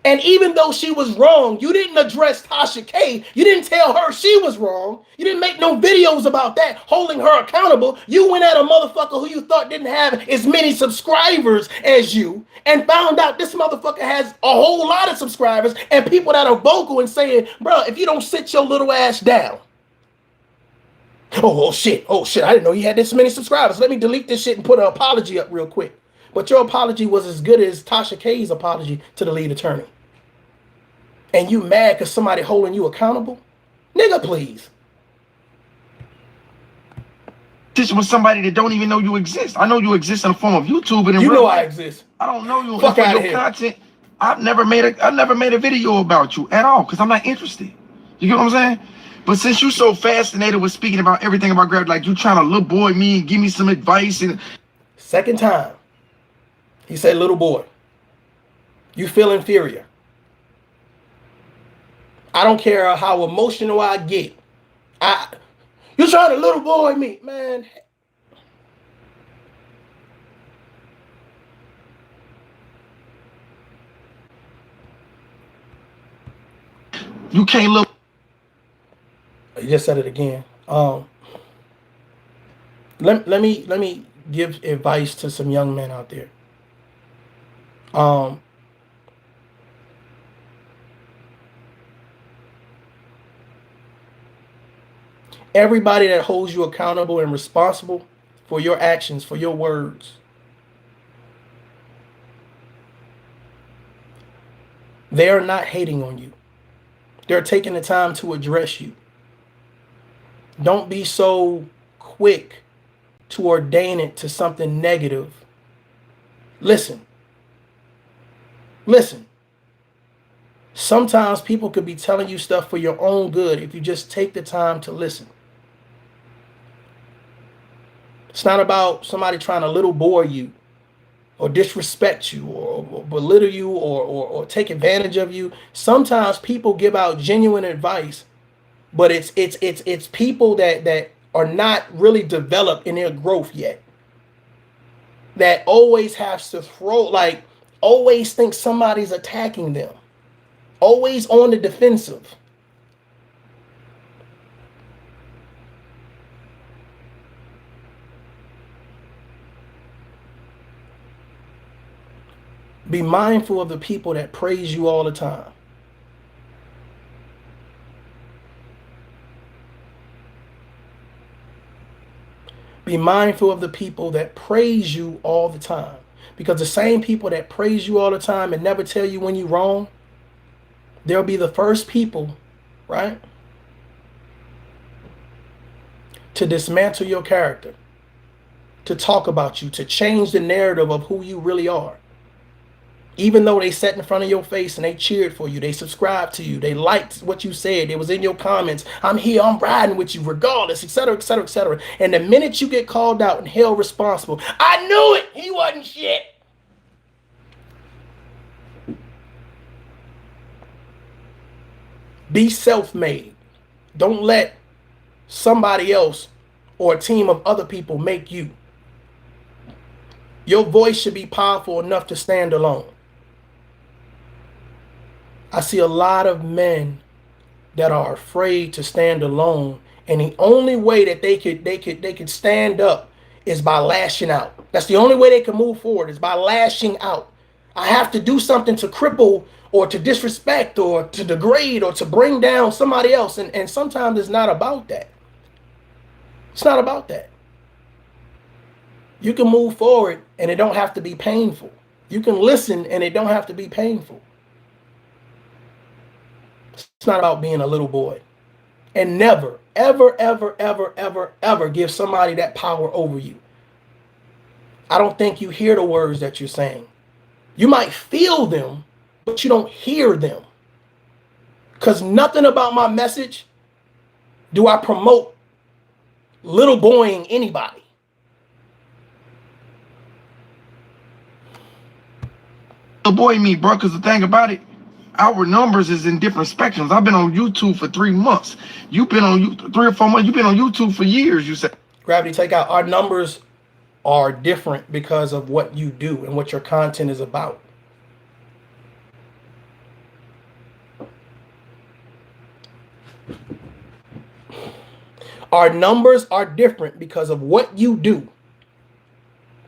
And even though she was wrong, you didn't address Tasha K. You didn't tell her she was wrong. You didn't make no videos about that, holding her accountable. You went at a motherfucker who you thought didn't have as many subscribers as you and found out this motherfucker has a whole lot of subscribers and people that are vocal and saying, bro, if you don't sit your little ass down. Oh shit, I didn't know you had this many subscribers. Let me delete this shit and put an apology up real quick. But your apology was as good as Tasha K's apology to the lead attorney. And you mad because somebody holding you accountable? Nigga, please. This with somebody that don't even know you exist. I know you exist in the form of YouTube, and in you real know life, I exist. I don't know you. Fuck out of your here. Content. I never made a video about you at all because I'm not interested. You get what I'm saying? But since you're so fascinated with speaking about everything about gravity, like you trying to little boy me and give me some advice, and second time, he said, little boy, you feel inferior. I don't care how emotional I get. You're trying to little boy me, man. you can't look. You just said it again. Let me give advice to some young men out there. Everybody that holds you accountable and responsible for your actions, for your words. They are not hating on you. They're taking the time to address you. Don't be so quick to ordain it to something negative. Listen. Listen. Sometimes people could be telling you stuff for your own good if you just take the time to listen. It's not about somebody trying to little boy you or disrespect you or belittle you or take advantage of you. Sometimes people give out genuine advice, but it's people that are not really developed in their growth yet. That always has to always think somebody's attacking them. Always on the defensive. Be mindful of the people that praise you all the time. Be mindful of the people that praise you all the time. Because the same people that praise you all the time and never tell you when you're wrong, they'll be the first people, right, to dismantle your character, to talk about you, to change the narrative of who you really are. Even though they sat in front of your face and they cheered for you, they subscribed to you, they liked what you said, it was in your comments, I'm here, I'm riding with you regardless, etc., etc., etc. And the minute you get called out and held responsible, I knew it, he wasn't shit. Be self-made. Don't let somebody else or a team of other people make you. Your voice should be powerful enough to stand alone. I see a lot of men that are afraid to stand alone, and the only way that they could stand up is by lashing out. That's the only way they can move forward, is by lashing out. I have to do something to cripple or to disrespect or to degrade or to bring down somebody else. And sometimes it's not about that. It's not about that. You can move forward and it don't have to be painful. You can listen and it don't have to be painful. It's not about being a little boy. And never, ever, ever, ever, ever, ever give somebody that power over you. I don't think you hear the words that you're saying. You might feel them, but you don't hear them. Because nothing about my message do I promote little boying anybody. Little boy me, bro, because the thing about it, our numbers is in different spectrums. I've been on YouTube for 3 months. You've been on 3 or 4 months. You've been on YouTube for years, you said. Gravity Takeout, our numbers are different because of what you do and what your content is about. Our numbers are different because of what you do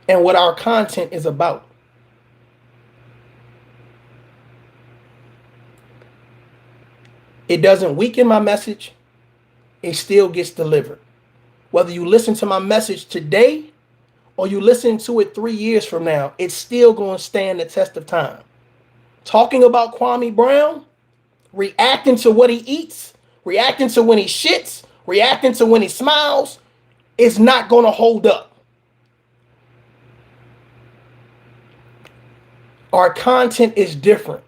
and what our content is about. It doesn't weaken my message. It still gets delivered. Whether you listen to my message today or you listen to it 3 years from now, it's still going to stand the test of time. Talking about Kwame Brown, reacting to what he eats, reacting to when he shits, reacting to when he smiles, is not going to hold up. Our content is different.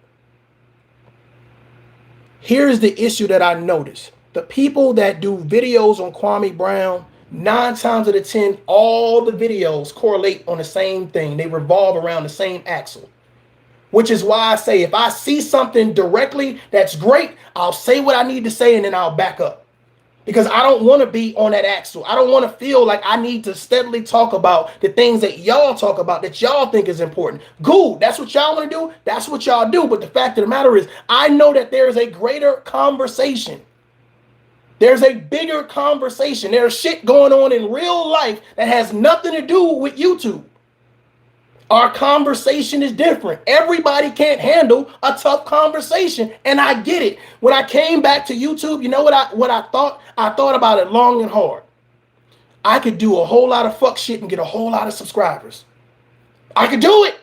Here's the issue that I noticed. The people that do videos on Kwame Brown, 9 times out of 10, all the videos correlate on the same thing. They revolve around the same axle. Which is why I say if I see something directly that's great, I'll say what I need to say and then I'll back up. Because I don't want to be on that axle. I don't want to feel like I need to steadily talk about the things that y'all talk about that y'all think is important. Good, that's what y'all want to do. That's what y'all do. But the fact of the matter is, I know that there is a greater conversation. There's a bigger conversation. There's shit going on in real life that has nothing to do with YouTube. Our conversation is different. Everybody can't handle a tough conversation, and I get it. When I came back to YouTube, you know what I thought? I thought about it long and hard. I could do a whole lot of fuck shit and get a whole lot of subscribers. I could do it.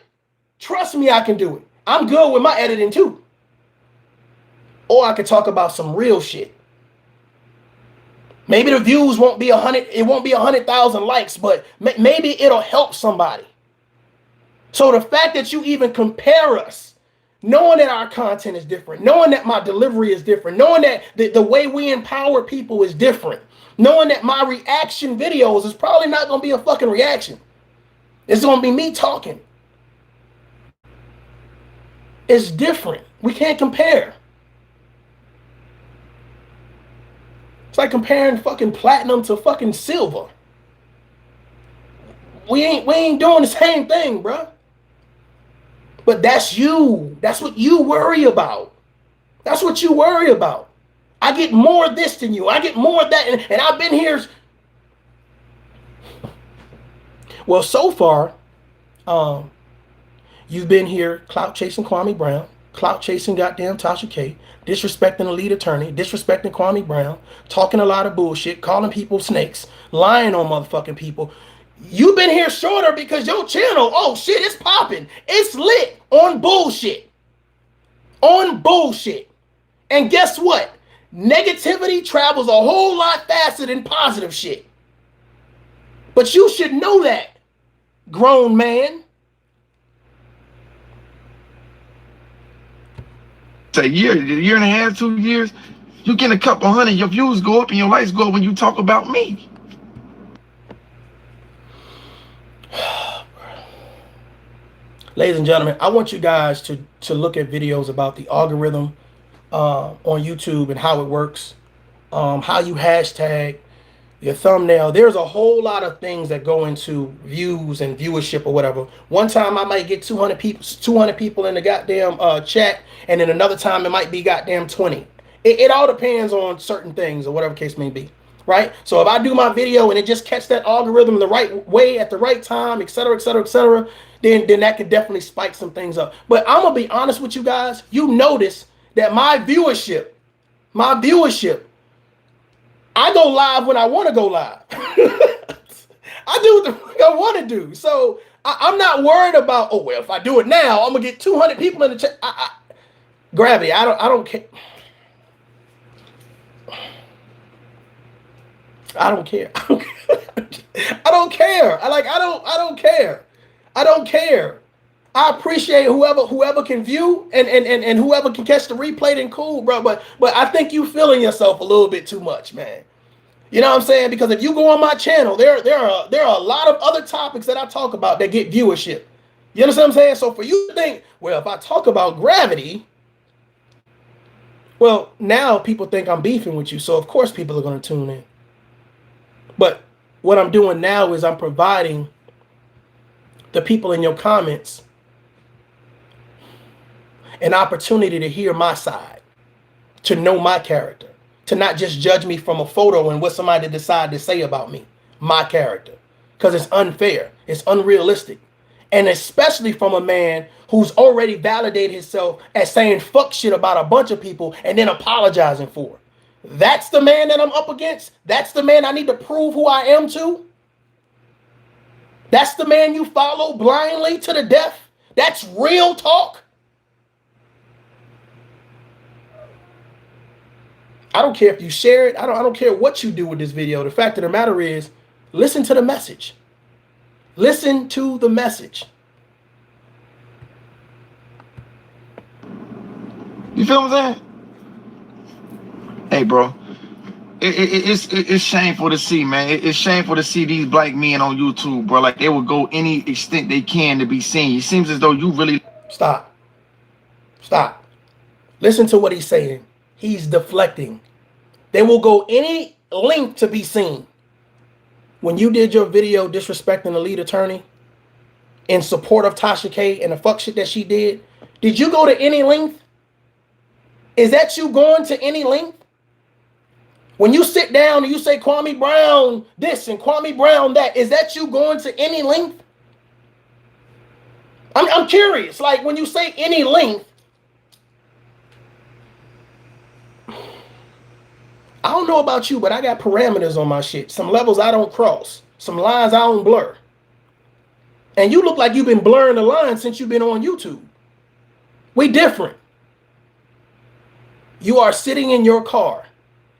Trust me, I can do it. I'm good with my editing too. Or I could talk about some real shit. Maybe the views won't be 100, it won't be 100,000 likes, but maybe it'll help somebody. So the fact that you even compare us, knowing that our content is different, knowing that my delivery is different, knowing that the way we empower people is different, knowing that my reaction videos is probably not going to be a fucking reaction. It's going to be me talking. It's different. We can't compare. It's like comparing fucking platinum to fucking silver. We ain't doing the same thing, bro. But that's you. That's what you worry about. That's what you worry about. I get more of this than you. I get more of that. And I've been here. Well, so far, you've been here clout chasing Kwame Brown, clout chasing goddamn Tasha K, disrespecting the lead attorney, disrespecting Kwame Brown, talking a lot of bullshit, calling people snakes, lying on motherfucking people. You've been here shorter because your channel, oh shit, it's popping. It's lit on bullshit. On bullshit. And guess what? Negativity travels a whole lot faster than positive shit. But you should know that, grown man. Say a year and a half, 2 years, you get a couple hundred, your views go up and your likes go up when you talk about me. Ladies and gentlemen, I want you guys to look at videos about the algorithm on YouTube and how it works, how you hashtag your thumbnail. There's a whole lot of things that go into views and viewership or whatever. One time I might get 200 people in the goddamn chat, and then another time it might be goddamn 20. It all depends on certain things or whatever case may be, right? So if I do my video and it just catch that algorithm the right way at the right time, etc., etc., etc., then that could definitely spike some things up. But I'm gonna be honest with you guys. You notice that my viewership, I go live when I want to go live. I do what the fuck I want to do. So I'm not worried about, oh, well, if I do it now, I'm going to get 200 people in the chat. Gravity, I don't care. I don't care. I don't care. I don't care. I appreciate whoever can view and whoever can catch the replay, then cool, bro. But I think you feeling yourself a little bit too much, man. You know what I'm saying? Because if you go on my channel, there are a lot of other topics that I talk about that get viewership. You understand what I'm saying? So for you to think, well, if I talk about gravity, well, now people think I'm beefing with you. So of course people are going to tune in. But what I'm doing now is I'm providing the people in your comments an opportunity to hear my side, to know my character, to not just judge me from a photo and what somebody decided to say about me, my character, because it's unfair, it's unrealistic. And especially from a man who's already validated himself as saying fuck shit about a bunch of people and then apologizing for it. That's the man that I'm up against. That's the man I need to prove who I am to. That's the man you follow blindly to the death. That's real talk. I don't care if you share it. I don't care what you do with this video. The fact of the matter is, listen to the message. Listen to the message. You feel what I'm saying? Hey, bro. It's shameful to see, man. It's shameful to see these black men on YouTube, bro. Like, they will go any extent they can to be seen. It seems as though you really... Stop. Listen to what he's saying. He's deflecting. They will go any length to be seen. When you did your video disrespecting the lead attorney in support of Tasha K and the fuck shit that she did you go to any length? Is that you going to any length? When you sit down and you say Kwame Brown this and Kwame Brown that, is that you going to any length? I'm curious. Like, when you say any length, I don't know about you, but I got parameters on my shit. Some levels I don't cross. Some lines I don't blur. And you look like you've been blurring the lines since you've been on YouTube. We different. You are sitting in your car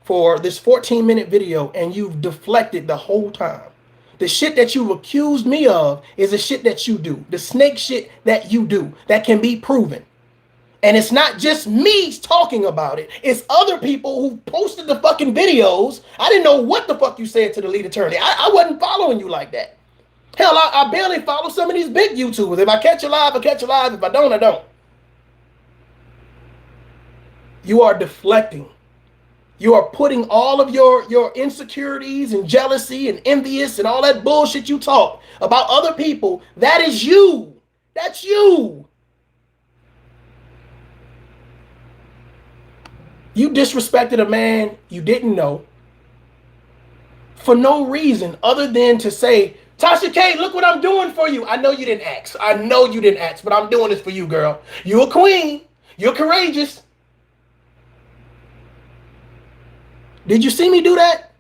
for this 14-minute video and you've deflected the whole time. The shit that you've accused me of is the shit that you do. The snake shit that you do that can be proven. And it's not just me talking about it. It's other people who posted the fucking videos. I didn't know what the fuck you said to the lead attorney. I wasn't following you like that. Hell, I barely follow some of these big YouTubers. If I catch you live, I catch you live. If I don't, I don't. You are deflecting. You are putting all of your insecurities and jealousy and envious and all that bullshit you talk about other people. That is you. That's you. You disrespected a man you didn't know for no reason other than to say, Tasha K, look what I'm doing for you. I know you didn't ask. I know you didn't ask, but I'm doing this for you, girl. You're a queen. You're courageous. Did you see me do that?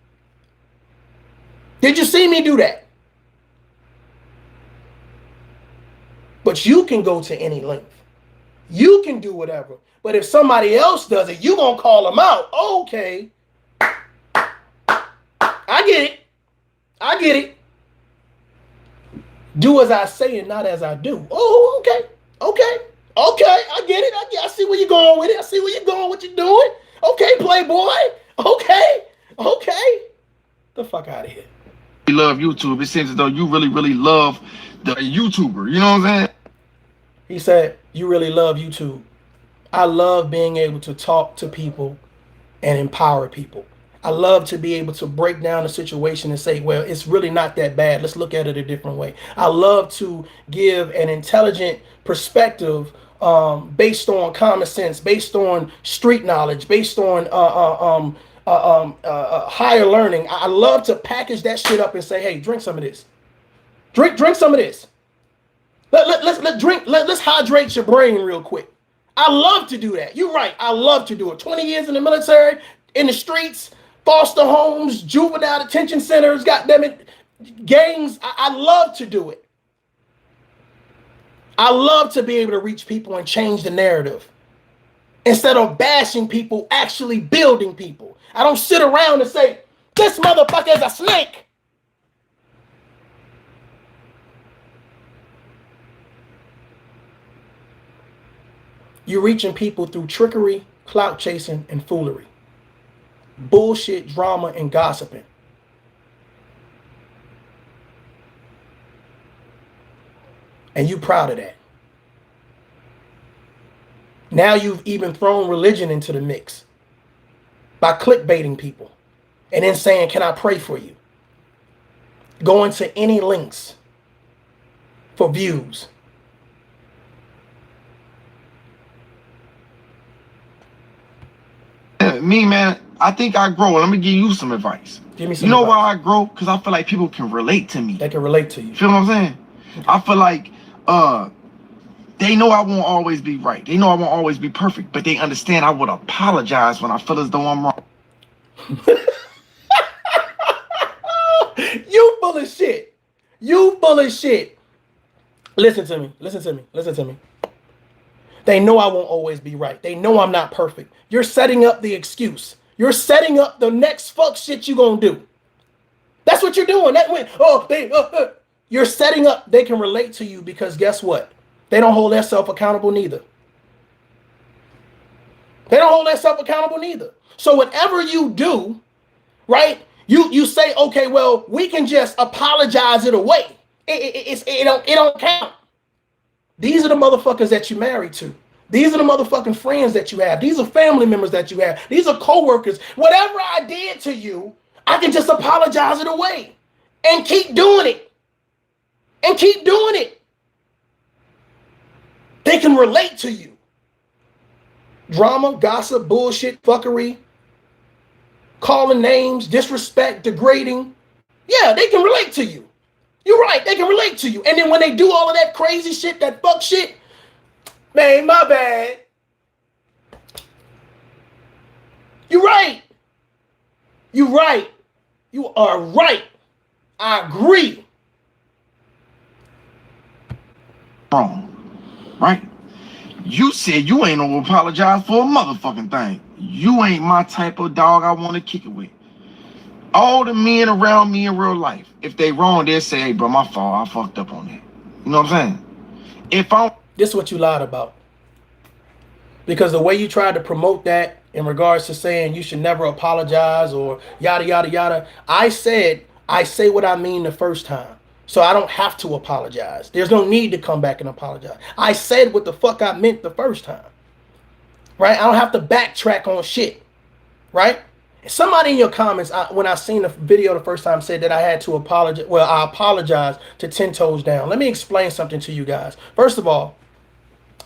Did you see me do that? But you can go to any length. You can do whatever. But if somebody else does it, you gonna call them out. Okay. I get it. I get it. Do as I say and not as I do. Oh, okay. Okay. Okay. I get it. I see where you're going with it. I see where you're going, what you're doing. Okay, playboy. Okay. Okay. The fuck out of here. You love YouTube. It seems as though you really, really love the YouTuber. You know what I'm saying? He said, you really love YouTube. I love being able to talk to people and empower people. I love to be able to break down a situation and say, well, it's really not that bad. Let's look at it a different way. I love to give an intelligent perspective based on common sense, based on street knowledge, based on higher learning. I love to package that shit up and say, hey, drink some of this. Drink some of this. Let's hydrate your brain real quick. I love to do that. You're right. I love to do it. 20 years in the military, in the streets, foster homes, juvenile detention centers, goddamn it, gangs. I love to do it. I love to be able to reach people and change the narrative. Instead of bashing people, actually building people. I don't sit around and say, this motherfucker is a snake. You're reaching people through trickery, clout chasing, and foolery. Bullshit, drama, and gossiping. And you proud of that. Now you've even thrown religion into the mix by clickbaiting people and then saying, can I pray for you? Going to any links for views. Me, man, I think I grow. Let me give you some advice. Give me some You know advice. why I grow? Because I feel like people can relate to me. They can relate to you. Feel what I'm saying? I feel like they know I won't always be right. They know I won't always be perfect, but they understand I would apologize when I feel as though I'm wrong. You full of shit. You full of shit. Listen to me. Listen to me. Listen to me. They know I won't always be right. They know I'm not perfect. You're setting up the excuse. You're setting up the next fuck shit you gonna do. That's what you're doing. That way, you're setting up. They can relate to you because guess what? They don't hold themselves accountable neither. They don't hold themselves accountable neither. So whatever you do, right? You say, okay, well, we can just apologize it away. It don't count. These are the motherfuckers that you married to. These are the motherfucking friends that you have. These are family members that you have. These are co-workers. Whatever I did to you, I can just apologize it away and keep doing it. And keep doing it. They can relate to you. Drama, gossip, bullshit, fuckery, calling names, disrespect, degrading. Yeah, they can relate to you. You're right, they can relate to you. And then when they do all of that crazy shit, that fuck shit, man, my bad. You're right. You right. You are right. I agree. Wrong, right? You said you ain't gonna apologize for a motherfucking thing. You ain't my type of dog I want to kick it with. All the men around me in real life, if they wrong, they'll say, hey, bro, my fault. I fucked up on that. You know what I'm saying? If I'm... This is what you lied about. Because the way you tried to promote that in regards to saying you should never apologize or yada, yada, yada. I say what I mean the first time. So I don't have to apologize. There's no need to come back and apologize. I said what the fuck I meant the first time. Right? I don't have to backtrack on shit. Right? Somebody in your comments, when I seen the video the first time, said that I had to apologize. Well, I apologize to 10 toes down. Let me explain something to you guys. First of all,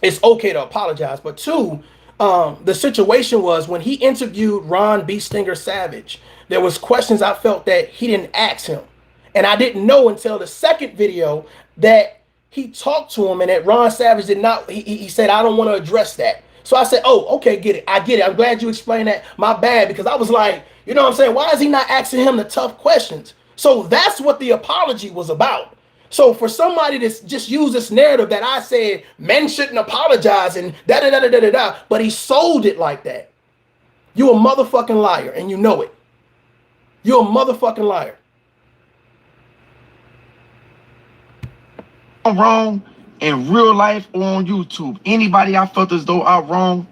it's okay to apologize. But two, the situation was when he interviewed Ron B. Stinger Savage, there was questions I felt that he didn't ask him. And I didn't know until the second video that he talked to him and that Ron Savage did not, he said, I don't want to address that. So I said, oh, okay, get it. I get it. I'm glad you explained that. My bad, because I was like, you know what I'm saying? Why is he not asking him the tough questions? So that's what the apology was about. So for somebody to just use this narrative that I said men shouldn't apologize and da-da-da-da-da-da, but he sold it like that. You're a motherfucking liar and you know it. You're a motherfucking liar. I'm wrong in real life or on YouTube, anybody I felt as though I'm wrong,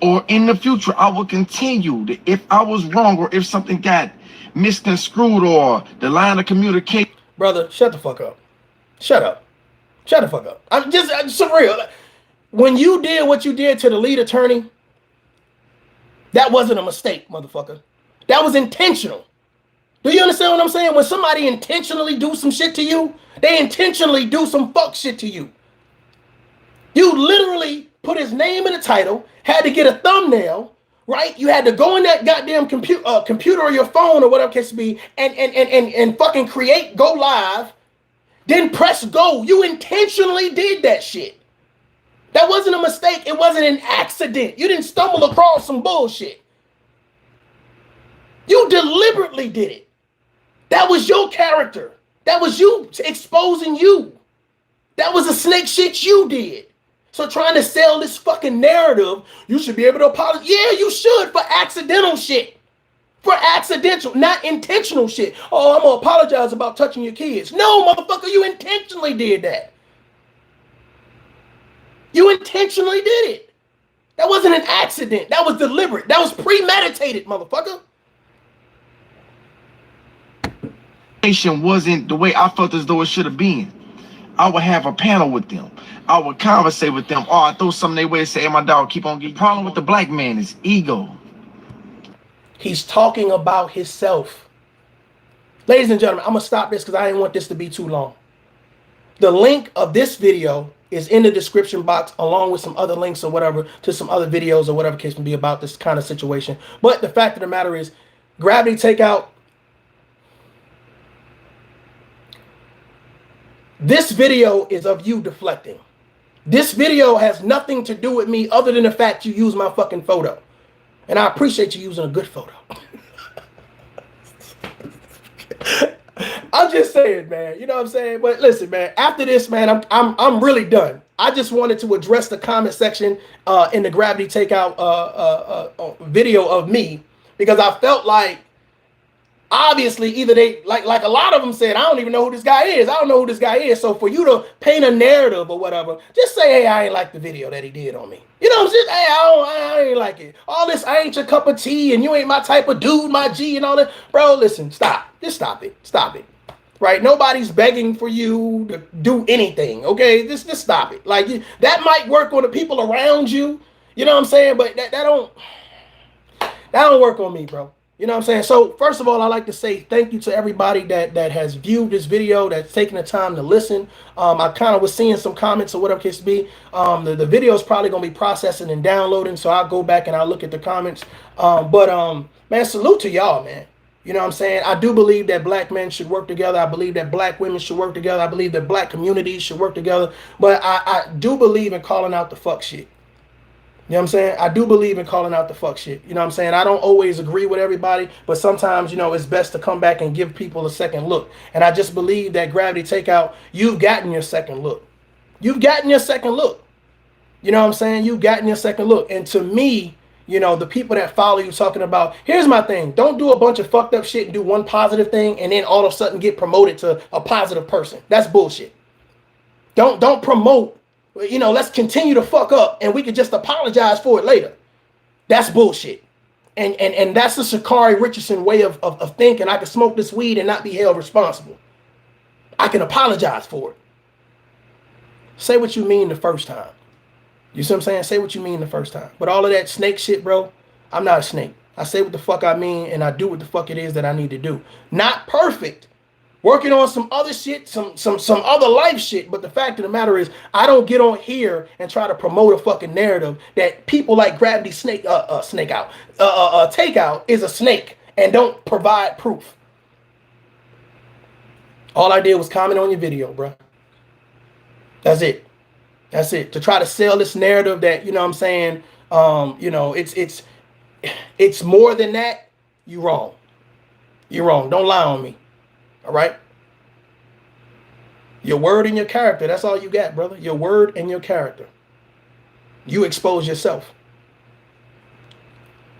or in the future, I will continue to, if I was wrong or if something got misconstrued or the line of communication. Brother, shut the fuck up. Shut up. Shut the fuck up. I'm just for real. When you did what you did to the lead attorney, that wasn't a mistake, motherfucker. That was intentional. Do you understand what I'm saying? When somebody intentionally do some shit to you, they intentionally do some fuck shit to you. You literally put his name in the title, had to get a thumbnail, right? You had to go in that goddamn computer or your phone or whatever case to be and fucking go live, then press go. You intentionally did that shit. That wasn't a mistake. It wasn't an accident. You didn't stumble across some bullshit. You deliberately did it. That was your character. That was you exposing you. That was the snake shit you did. So trying to sell this fucking narrative, you should be able to apologize. Yeah, you should for accidental shit. For accidental, not intentional shit. Oh, I'm gonna apologize about touching your kids. No, motherfucker, you intentionally did that. You intentionally did it. That wasn't an accident. That was deliberate. That was premeditated, motherfucker. Wasn't the way I felt as though it should have been. I would have a panel with them. I would conversate with them. Oh, I throw something their way and say, hey, my dog, keep on getting. Problem with the black man is ego. He's talking about himself. Ladies and gentlemen, I'm going to stop this because I didn't want this to be too long. The link of this video is in the description box along with some other links or whatever to some other videos or whatever case may be about this kind of situation. But the fact of the matter is, Gravity Takeout, this video is of you deflecting. This video has nothing to do with me other than the fact you use my fucking photo. And I appreciate you using a good photo. I'm just saying, man. You know what I'm saying? But listen, man, after this, man, I'm really done. I just wanted to address the comment section in the Gravity Takeout video of me because I felt like obviously either they like a lot of them said, I don't even know who this guy is. I don't know who this guy is. So for you to paint a narrative or whatever, just say, hey, I ain't like the video that he did on me. You know what I'm saying? Hey, I ain't like it. All this, I ain't your cup of tea and you ain't my type of dude, my G and all that. Bro, listen, stop. Just stop it. Stop it. Right? Nobody's begging for you to do anything. Okay? Just stop it. Like that might work on the people around you. You know what I'm saying? But that don't work on me, bro. You know what I'm saying? So first of all, I'd like to say thank you to everybody that has viewed this video, that's taken the time to listen. I kind of was seeing some comments or whatever case to be. The video is probably going to be processing and downloading, so I'll go back and I'll look at the comments. Man, salute to y'all, man. You know what I'm saying? I do believe that black men should work together. I believe that black women should work together. I believe that black communities should work together. But I do believe in calling out the fuck shit. You know what I'm saying? I do believe in calling out the fuck shit. You know what I'm saying? I don't always agree with everybody, but sometimes, you know, it's best to come back and give people a second look. And I just believe that Gravity Takeout, you've gotten your second look. You've gotten your second look. You know what I'm saying? You've gotten your second look. And to me, you know, the people that follow you talking about, here's my thing. Don't do a bunch of fucked up shit and do one positive thing and then all of a sudden get promoted to a positive person. That's bullshit. Don't promote, you know, let's continue to fuck up and we can just apologize for it later. That's bullshit. And that's the Sha'Carri Richardson way of thinking. I can smoke this weed and not be held responsible. I can apologize for it. Say what you mean the first time. You see what I'm saying? Say what you mean the first time. But all of that snake shit, bro, I'm not a snake. I say what the fuck I mean and I do what the fuck it is that I need to do. Not perfect. Working on some other shit, some other life shit. But the fact of the matter is, I don't get on here and try to promote a fucking narrative that people like Gravity Takeout is a snake and don't provide proof. All I did was comment on your video, bro. That's it. That's it. To try to sell this narrative that, you know what I'm saying, you know, it's more than that, you're wrong. You're wrong. Don't lie on me. All right? Your word and your character. That's all you got, brother. Your word and your character. You expose yourself.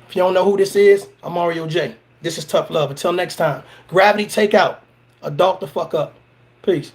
If you don't know who this is, I'm Mario J. This is Tough Love. Until next time, Gravity Takeout. Adult the fuck up. Peace.